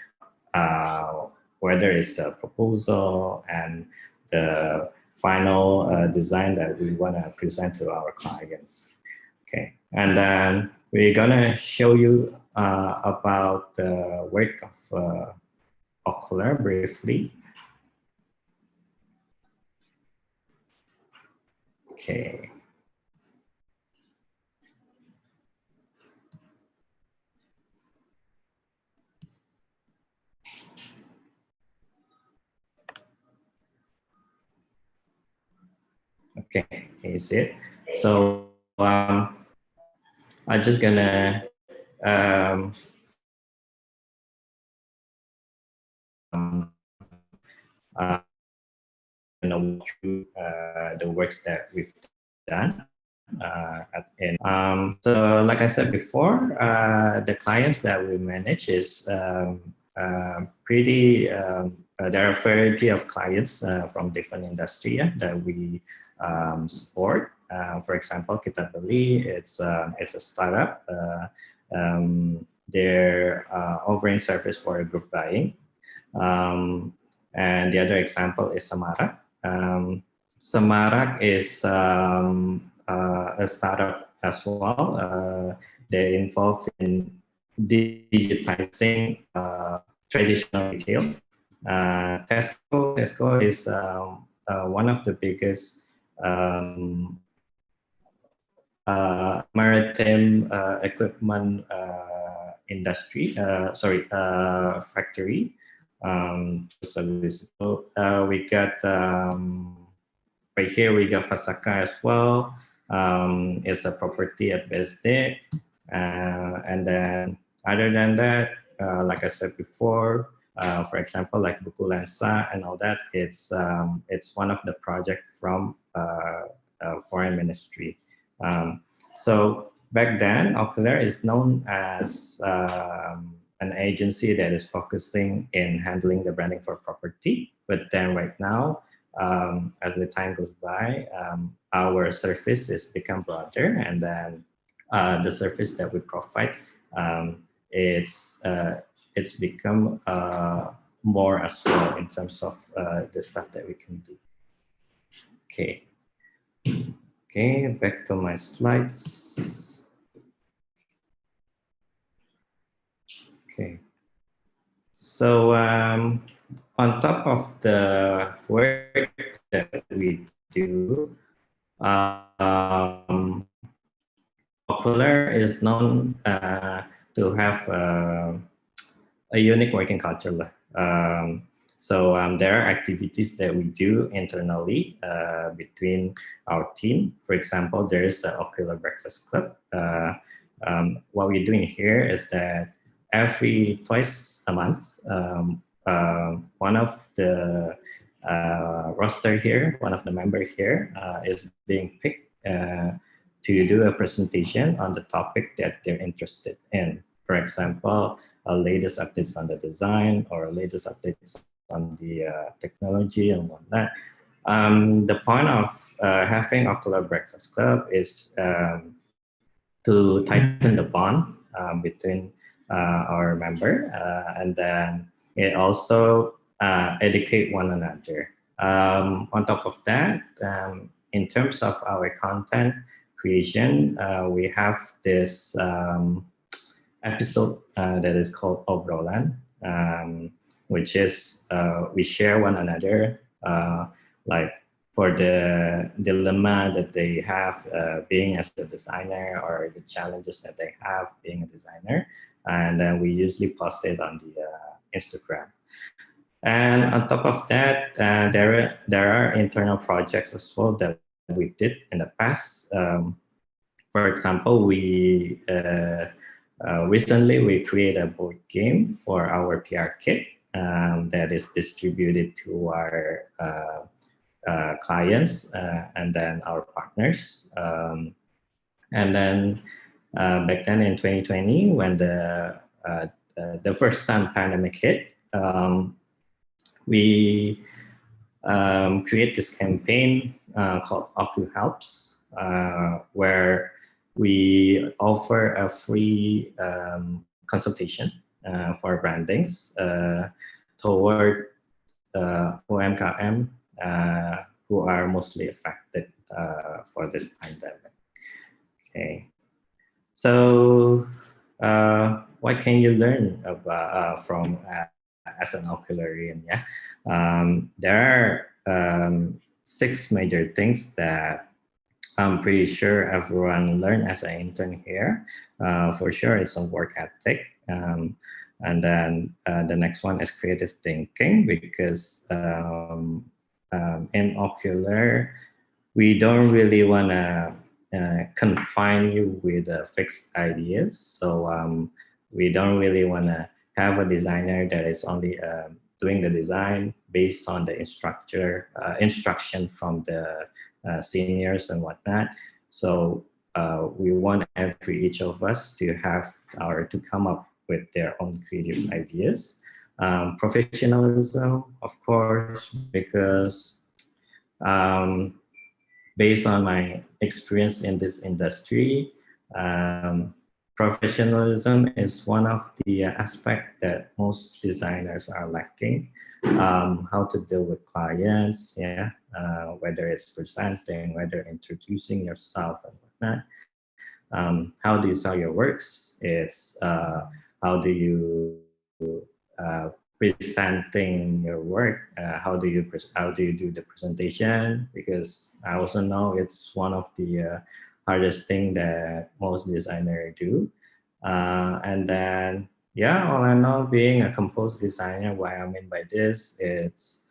whether it's a proposal and the final design that we want to present to our clients. Okay, and then we're gonna show you about the work of Ocular briefly. Okay. Okay, can you see it? So I'm just gonna walk through the works that we've done. So like I said before, the clients that we manage is pretty, there are a variety of clients from different industry that we support. For example, Kita Beli, it's a startup. They're offering service for group buying. And the other example is Samarak. Samarak is a startup as well. They're involved in digitizing traditional retail. Tesco is one of the biggest maritime equipment industry. Factory. So we got right here. We got Fasaka as well. It's a property at BSD, and then other than that, like I said before, for example, like Buku Lensa and all that, it's one of the projects from foreign ministry. So back then, Ocular is known as an agency that is focusing in handling the branding for property. But then right now, as the time goes by, our service has become broader, and then the service that we provide, it's become more as well in terms of the stuff that we can do. Okay. Okay, back to my slides. Okay. So on top of the work that we do, Ocular is known to have a unique working culture. So there are activities that we do internally between our team. For example, there is an Ocular Breakfast Club. What we're doing here is that twice a month, one of the roster here, one of the members here is being picked to do a presentation on the topic that they're interested in. For example, latest updates on the design or latest updates on the technology and whatnot. The point of having Ocular Breakfast Club is to tighten the bond between our member, and then it also educate one another. On top of that, in terms of our content creation, we have this episode that is called Obrolan, which is we share one another, like for the dilemma that they have being as a designer, or the challenges that they have being a designer, and then we usually post it on the Instagram. And on top of that, there are internal projects as well that we did in the past. For example, we recently we created a board game for our PR kit. that is distributed to our clients and then our partners. And then back then in 2020, when the first time pandemic hit, we create this campaign called Ocu Helps, where we offer a free consultation for brandings toward OMKM who are mostly affected for this pandemic. Okay, so what can you learn about, from as an ocularian? Yeah, there are 6 major things that I'm pretty sure everyone learned as an intern here. For sure, it's on work ethic. And then the next one is creative thinking, because in ocular, we don't really want to confine you with fixed ideas. So we don't really want to have a designer that is only doing the design based on the instruction from the seniors and whatnot. So we want each of us to come up with their own creative ideas. Professionalism, of course, because based on my experience in this industry, professionalism is one of the aspects that most designers are lacking. How to deal with clients, yeah, whether it's presenting, whether introducing yourself and whatnot. How do you sell your works? It's how do you presenting your work? How do you do the presentation? Because I also know it's one of the hardest thing that most designers do. And then, yeah, all in all, being a composed designer, what I mean by this, it's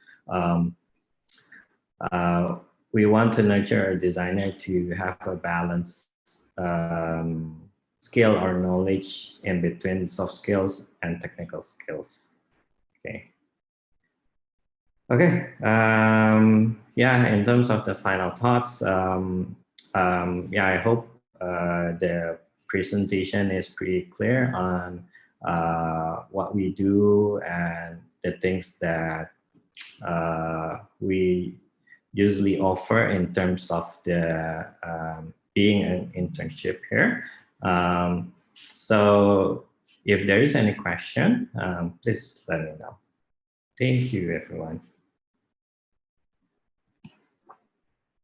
we want to nurture a designer to have a balanced skill or knowledge in between soft skills and technical skills. Okay. Okay. Yeah, in terms of the final thoughts, yeah, I hope the presentation is pretty clear on what we do and the things that we usually offer in terms of the being an internship here. So if there is any question, please let me know. Thank you, everyone.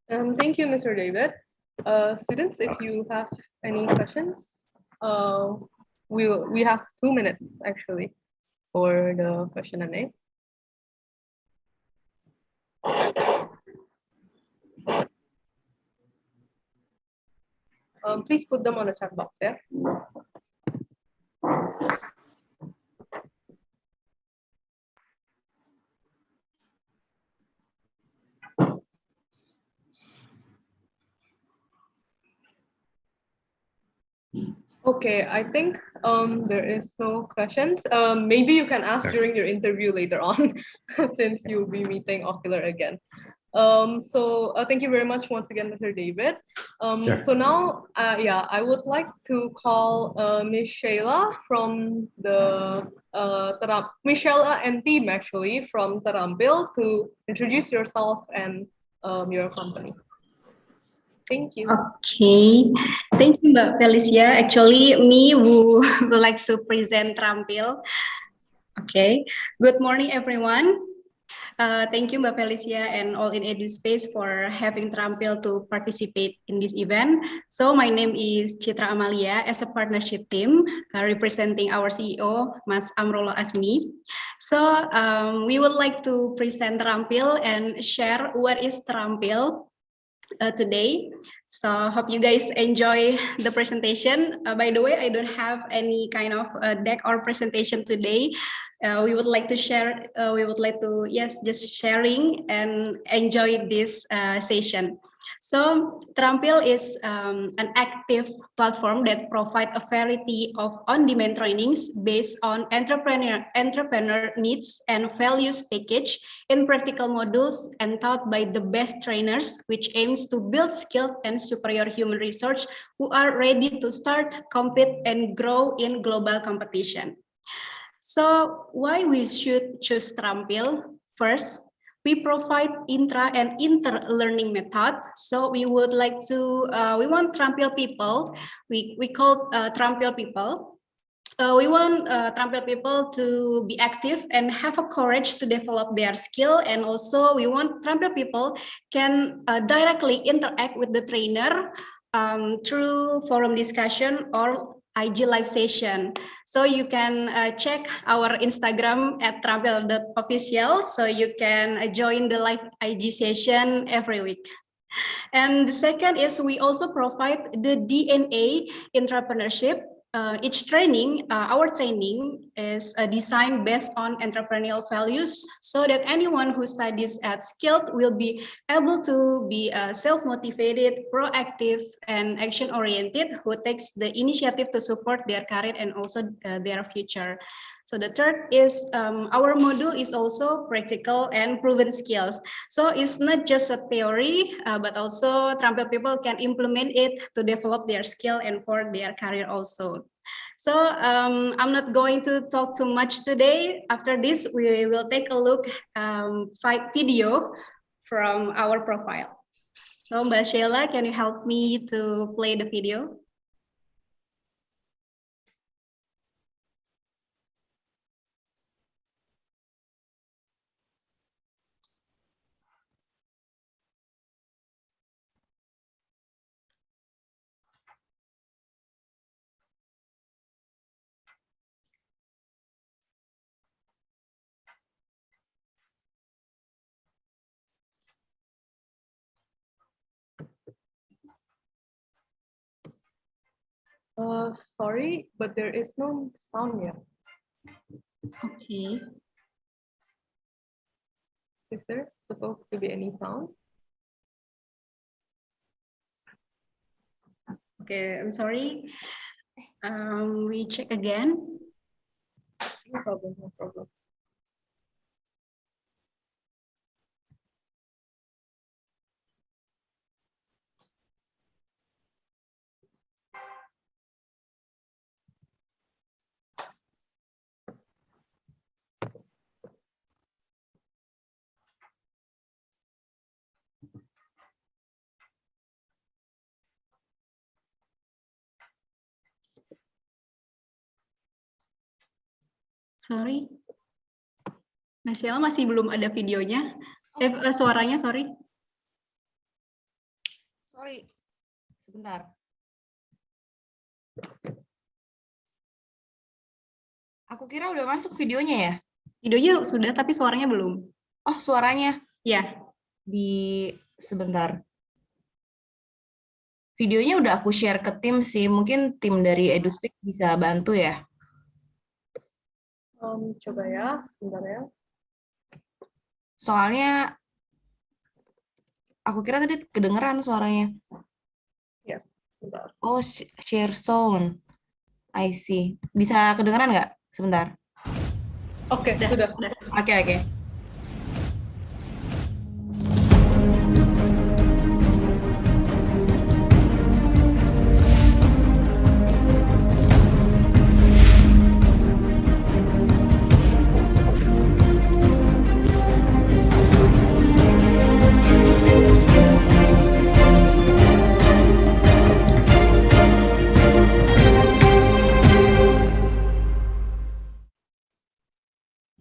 Thank you, Mr. David. Students, if you have any questions, we have 2 minutes actually for the question and A. Please put them on the chat box, yeah? Okay, I think there is no questions. Maybe you can ask during your interview later on, since you'll be meeting Ocular again. So thank you very much once again, Mr. David. Sure. So now, yeah, I would like to call Ms. Shayla from the Ms. Shayla and team actually from Terampil to introduce yourself and your company. Thank you. Okay, thank you, Mbak Felicia. Actually, me who would like to present Terampil. Okay, good morning, everyone. Thank you, Mbak Felicia and all in EduSpace for having Terampil to participate in this event. So my name is Citra Amalia as a partnership team representing our CEO, Mas Amrullah Asmi. So we would like to present Terampil and share what is Terampil today. So hope you guys enjoy the presentation. By the way, I don't have any kind of deck or presentation today. We would like to share, just sharing and enjoy this session. So Trampil is an active platform that provides a variety of on-demand trainings based on entrepreneur needs and values package in practical modules and taught by the best trainers, which aims to build skilled and superior human resource who are ready to start, compete, and grow in global competition. So why we should choose Trampil? First, we provide intra and inter-learning method. So we would like to, we want Trampil people, we call Trampil people. We want Trampil people to be active and have a courage to develop their skill. And also we want Trampil people can directly interact with the trainer through forum discussion or IG live session. So you can check our Instagram at trampil.official. So you can join the live IG session every week. And the second is we also provide the DNA entrepreneurship. Each training, our training is designed based on entrepreneurial values so that anyone who studies at Skilled will be able to be self-motivated, proactive, and action-oriented who takes the initiative to support their career and also their future. So the third is our module is also practical and proven skills. So it's not just a theory, but also Trampil people can implement it to develop their skill and for their career also. So I'm not going to talk too much today. After this, we will take a look video from our profile. So Mbak Sheila, can you help me to play the video? Sorry, but there is no sound yet. Okay. Is there supposed to be any sound? Okay, I'm sorry. We check again. No problem, no problem. Sorry. Mbak Sheila masih belum ada videonya. Suaranya, sorry. Sorry, sebentar. Aku kira udah masuk videonya ya? Videonya sudah, tapi suaranya belum. Oh, suaranya? Ya. Sebentar. Videonya udah aku share ke tim sih. Mungkin tim dari EduSpeak bisa bantu ya? Coba ya, sebentar ya. Soalnya aku kira tadi kedengeran suaranya. Ya, sebentar. Oh, share sound. I see. Bisa kedengeran nggak? Sebentar. Oke, sudah. Oke.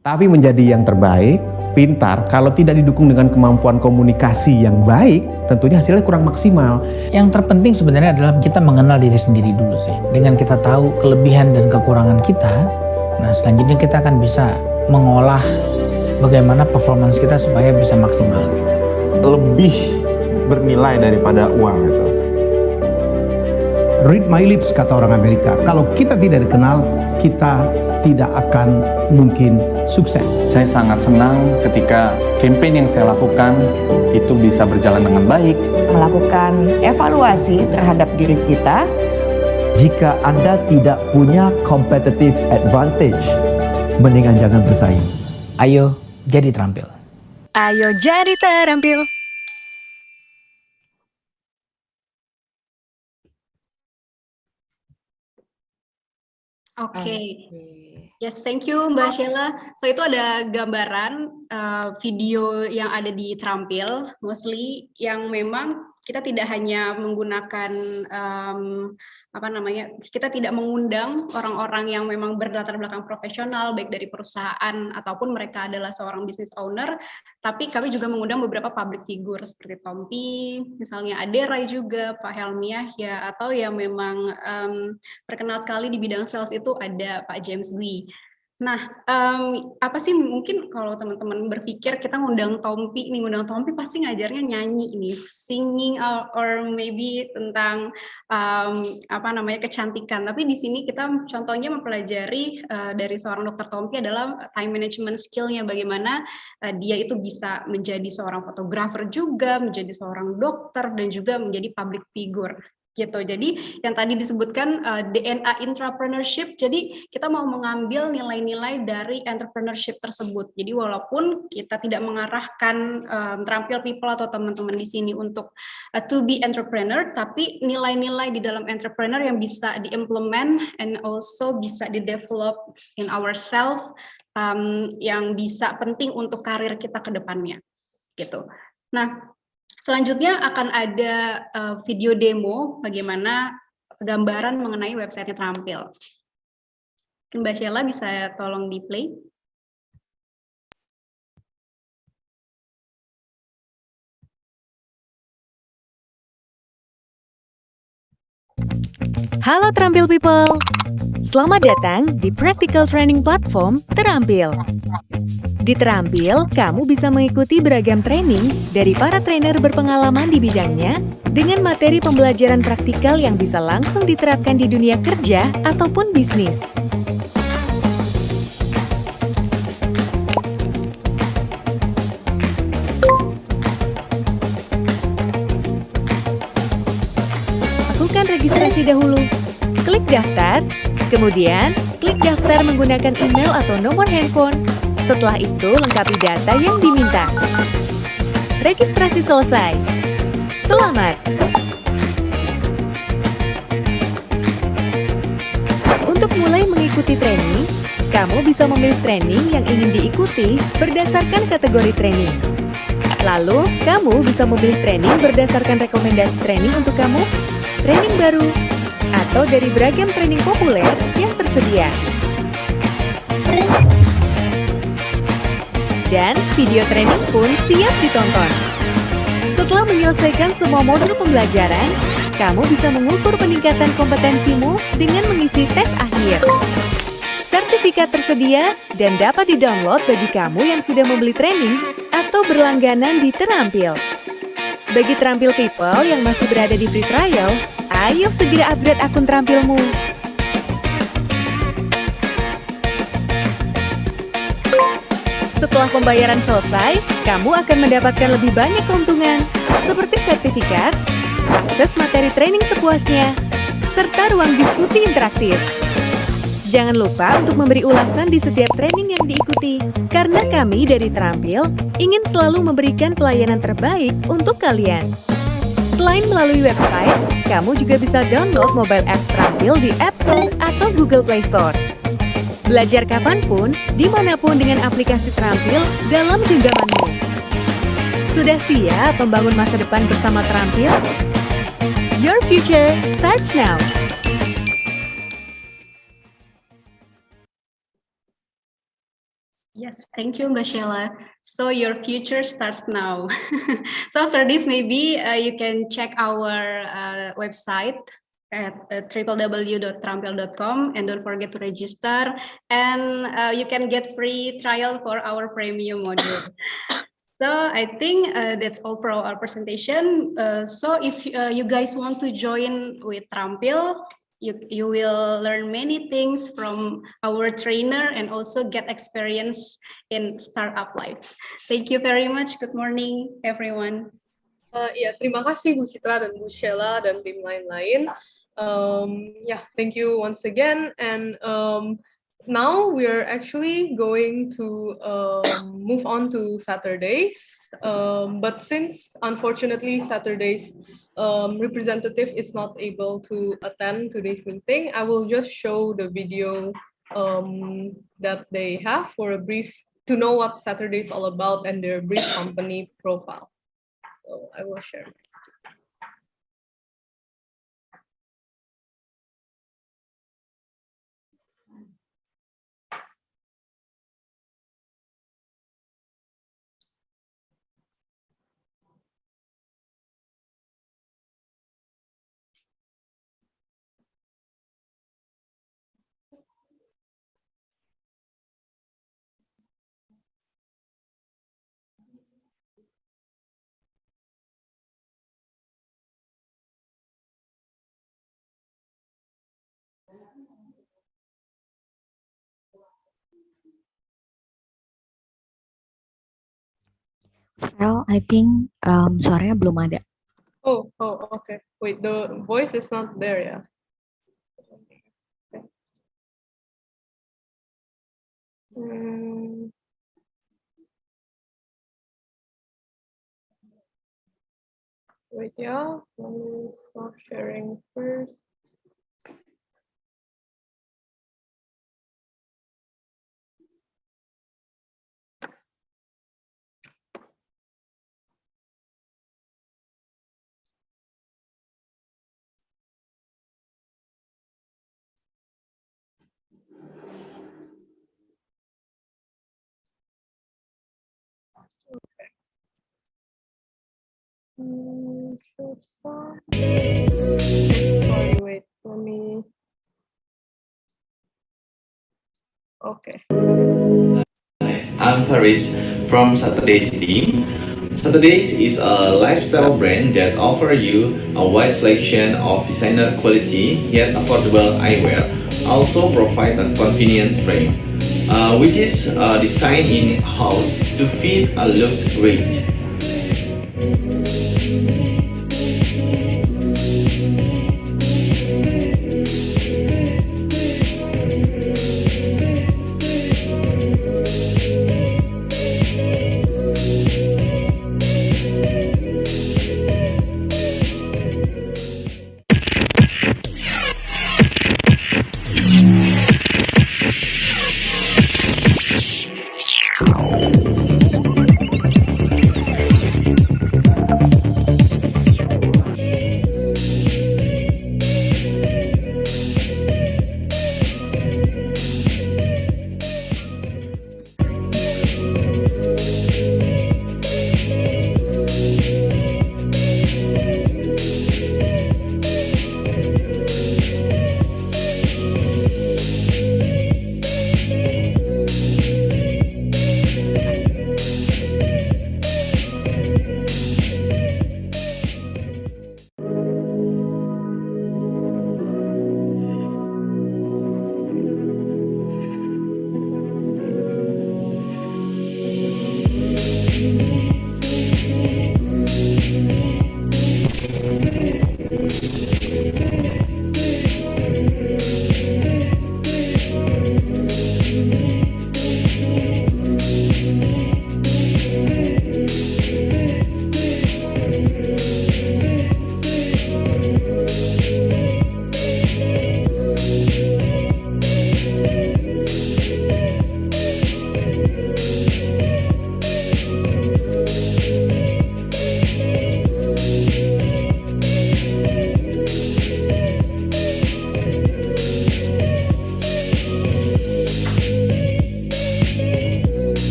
Tapi menjadi yang terbaik, pintar, kalau tidak didukung dengan kemampuan komunikasi yang baik, tentunya hasilnya kurang maksimal. Yang terpenting sebenarnya adalah kita mengenal diri sendiri dulu sih. Dengan kita tahu kelebihan dan kekurangan kita, nah selanjutnya kita akan bisa mengolah bagaimana performance kita supaya bisa maksimal. Lebih bernilai daripada uang itu. Read my lips, kata orang Amerika. Kalau kita tidak dikenal, kita tidak akan mungkin sukses. Saya sangat senang ketika campaign yang saya lakukan itu bisa berjalan dengan baik. Melakukan evaluasi terhadap diri kita. Jika Anda tidak punya competitive advantage, mendingan jangan bersaing. Ayo jadi terampil. Ayo jadi terampil. Oke. Yes, thank you Mbak Sheila. So itu ada gambaran video yang ada di Terampil, mostly yang memang kita tidak hanya menggunakan kita tidak mengundang orang-orang yang memang berlatar belakang profesional, baik dari perusahaan ataupun mereka adalah seorang business owner, tapi kami juga mengundang beberapa public figure seperti Tompi, misalnya Aderai juga, Pak Helmi Yahya, atau yang memang terkenal sekali di bidang sales itu ada Pak James Lee. Nah, apa sih mungkin kalau teman-teman berpikir kita ngundang Tompi pasti ngajarnya nyanyi nih, singing or maybe tentang kecantikan. Tapi di sini kita contohnya mempelajari dari seorang Dr. Tompi adalah time management skill-nya, bagaimana dia itu bisa menjadi seorang fotografer juga, menjadi seorang dokter dan juga menjadi public figure. Gitu. Jadi yang tadi disebutkan DNA entrepreneurship, jadi kita mau mengambil nilai-nilai dari entrepreneurship tersebut. Jadi walaupun kita tidak mengarahkan terampil people atau teman-teman di sini untuk to be entrepreneur, tapi nilai-nilai di dalam entrepreneur yang bisa diimplement and also bisa di-develop in ourselves, yang bisa penting untuk karir kita ke depannya. Gitu. Nah, selanjutnya akan ada video demo bagaimana gambaran mengenai websitenya Terampil. Mungkin Mbak Sheila bisa tolong di play. Halo Terampil People, selamat datang di Practical Training Platform Terampil. Di Terampil, kamu bisa mengikuti beragam training dari para trainer berpengalaman di bidangnya dengan materi pembelajaran praktikal yang bisa langsung diterapkan di dunia kerja ataupun bisnis. Lakukan registrasi dahulu. Klik daftar, kemudian klik daftar menggunakan email atau nomor handphone. Setelah itu, lengkapi data yang diminta. Registrasi selesai. Selamat! Untuk mulai mengikuti training, kamu bisa memilih training yang ingin diikuti berdasarkan kategori training. Lalu, kamu bisa memilih training berdasarkan rekomendasi training untuk kamu, training baru, atau dari beragam training populer yang tersedia. Dan video training pun siap ditonton. Setelah menyelesaikan semua modul pembelajaran, kamu bisa mengukur peningkatan kompetensimu dengan mengisi tes akhir. Sertifikat tersedia dan dapat di-download bagi kamu yang sudah membeli training atau berlangganan di Terampil. Bagi Terampil People yang masih berada di free trial, ayo segera upgrade akun Terampilmu. Setelah pembayaran selesai, kamu akan mendapatkan lebih banyak keuntungan, seperti sertifikat, akses materi training sepuasnya, serta ruang diskusi interaktif. Jangan lupa untuk memberi ulasan di setiap training yang diikuti, karena kami dari Terampil ingin selalu memberikan pelayanan terbaik untuk kalian. Selain melalui website, kamu juga bisa download mobile apps Terampil di App Store atau Google Play Store. Belajar kapanpun, dimanapun dengan aplikasi Terampil dalam genggamanmu. Sudah siap membangun masa depan bersama Terampil? Your future starts now. Yes, thank you, Mbak Sheila. So your future starts now. So after this, maybe you can check our website at www.terampil.com and don't forget to register, and you can get free trial for our premium module. So I think that's all for our presentation. So if you guys want to join with Terampil, You will learn many things from our trainer and also get experience in startup life. Thank you very much. Good morning, everyone. Ya, terima kasih Bu Citra dan Bu Sheila dan tim lain-lain. Thank you once again. And now we're actually going to move on to Saturdays. But since unfortunately Saturday's representative is not able to attend today's meeting, I will just show the video that they have for a brief to know what Saturday is all about and their brief company profile. So I will share my screen. Well, I think suaranya belum ada. Oh, okay. Wait, the voice is not there, yeah. Okay. Wait, yeah. Let me stop sharing first. Sorry, wait, let me. Okay. I'm Faris from Saturdays team. Saturdays is a lifestyle brand that offers you a wide selection of designer quality yet affordable eyewear. Also provide a convenience frame, which is designed in-house to fit and looks great.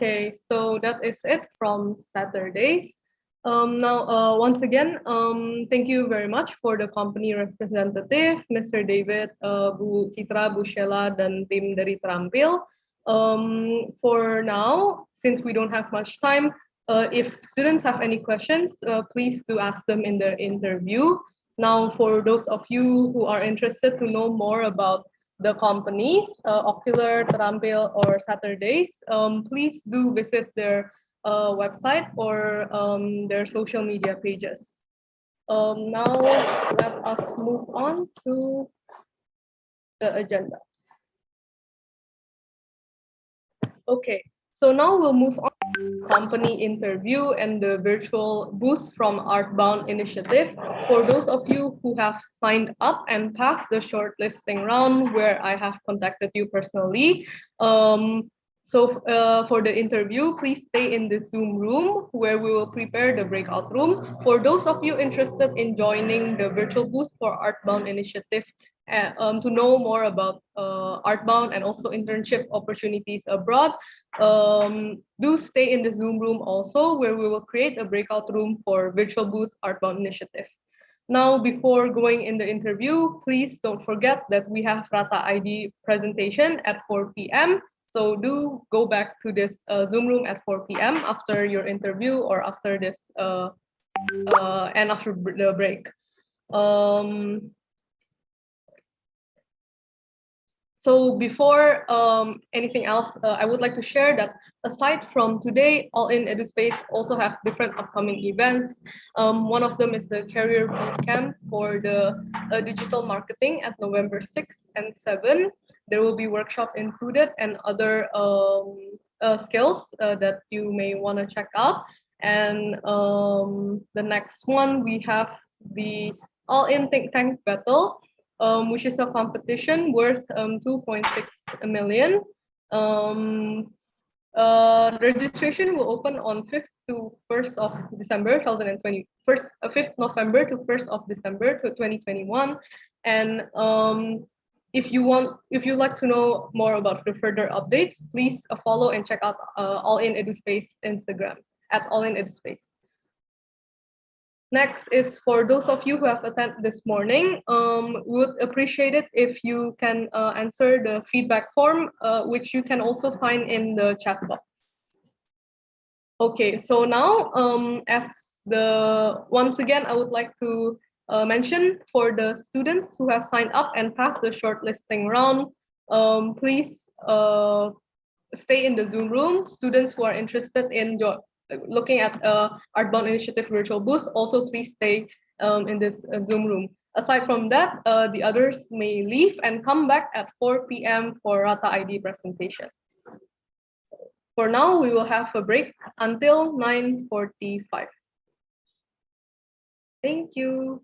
Okay, so that is it from Saturdays. Now, once again, thank you very much for the company representative, Mr. David, Bu Citra, Bu Sheila, dan tim dari Terampil. For now, since we don't have much time, if students have any questions, please do ask them in the interview. Now, for those of you who are interested to know more about the companies, Ocular, Terampil, or Saturdays, please do visit their website or their social media pages. Now, let us move on to the agenda. Okay, so now we'll move on to company interview and the virtual boost from ArtBound initiative. For those of you who have signed up and passed the shortlisting round where I have contacted you personally, for the interview, please stay in the Zoom room where we will prepare the breakout room. For those of you interested in joining the virtual boost for ArtBound initiative, to know more about ArtBound and also internship opportunities abroad, do stay in the Zoom room also, where we will create a breakout room for Virtual Booth ArtBound initiative. Now, before going in the interview, please don't forget that we have Rata ID presentation at 4 p.m. So do go back to this Zoom room at 4 p.m. after your interview or after this and after the break. So before anything else, I would like to share that aside from today, All in EduSpace also have different upcoming events. One of them is the Career Bootcamp for the digital marketing at November 6th and 7th. There will be workshop included and other skills that you may want to check out. And the next one, we have the All in Think Tank Battle, which is a competition worth 2.6 million. Registration will open on 5th to 1st of December 2020, 5th November to 1st of December 2021. And if you like to know more about the further updates, please follow and check out All in EduSpace Instagram at All in EduSpace. Next is for those of you who have attended this morning, would appreciate it if you can answer the feedback form, which you can also find in the chat box. Okay, so now once again, I would like to mention for the students who have signed up and passed the shortlisting round, please stay in the Zoom room. Students who are interested in looking at ArtBound Initiative Virtual Booth, also please stay in this Zoom room. Aside from that, the others may leave and come back at 4 p.m. for Rata ID presentation. For now, we will have a break until 9:45. Thank you.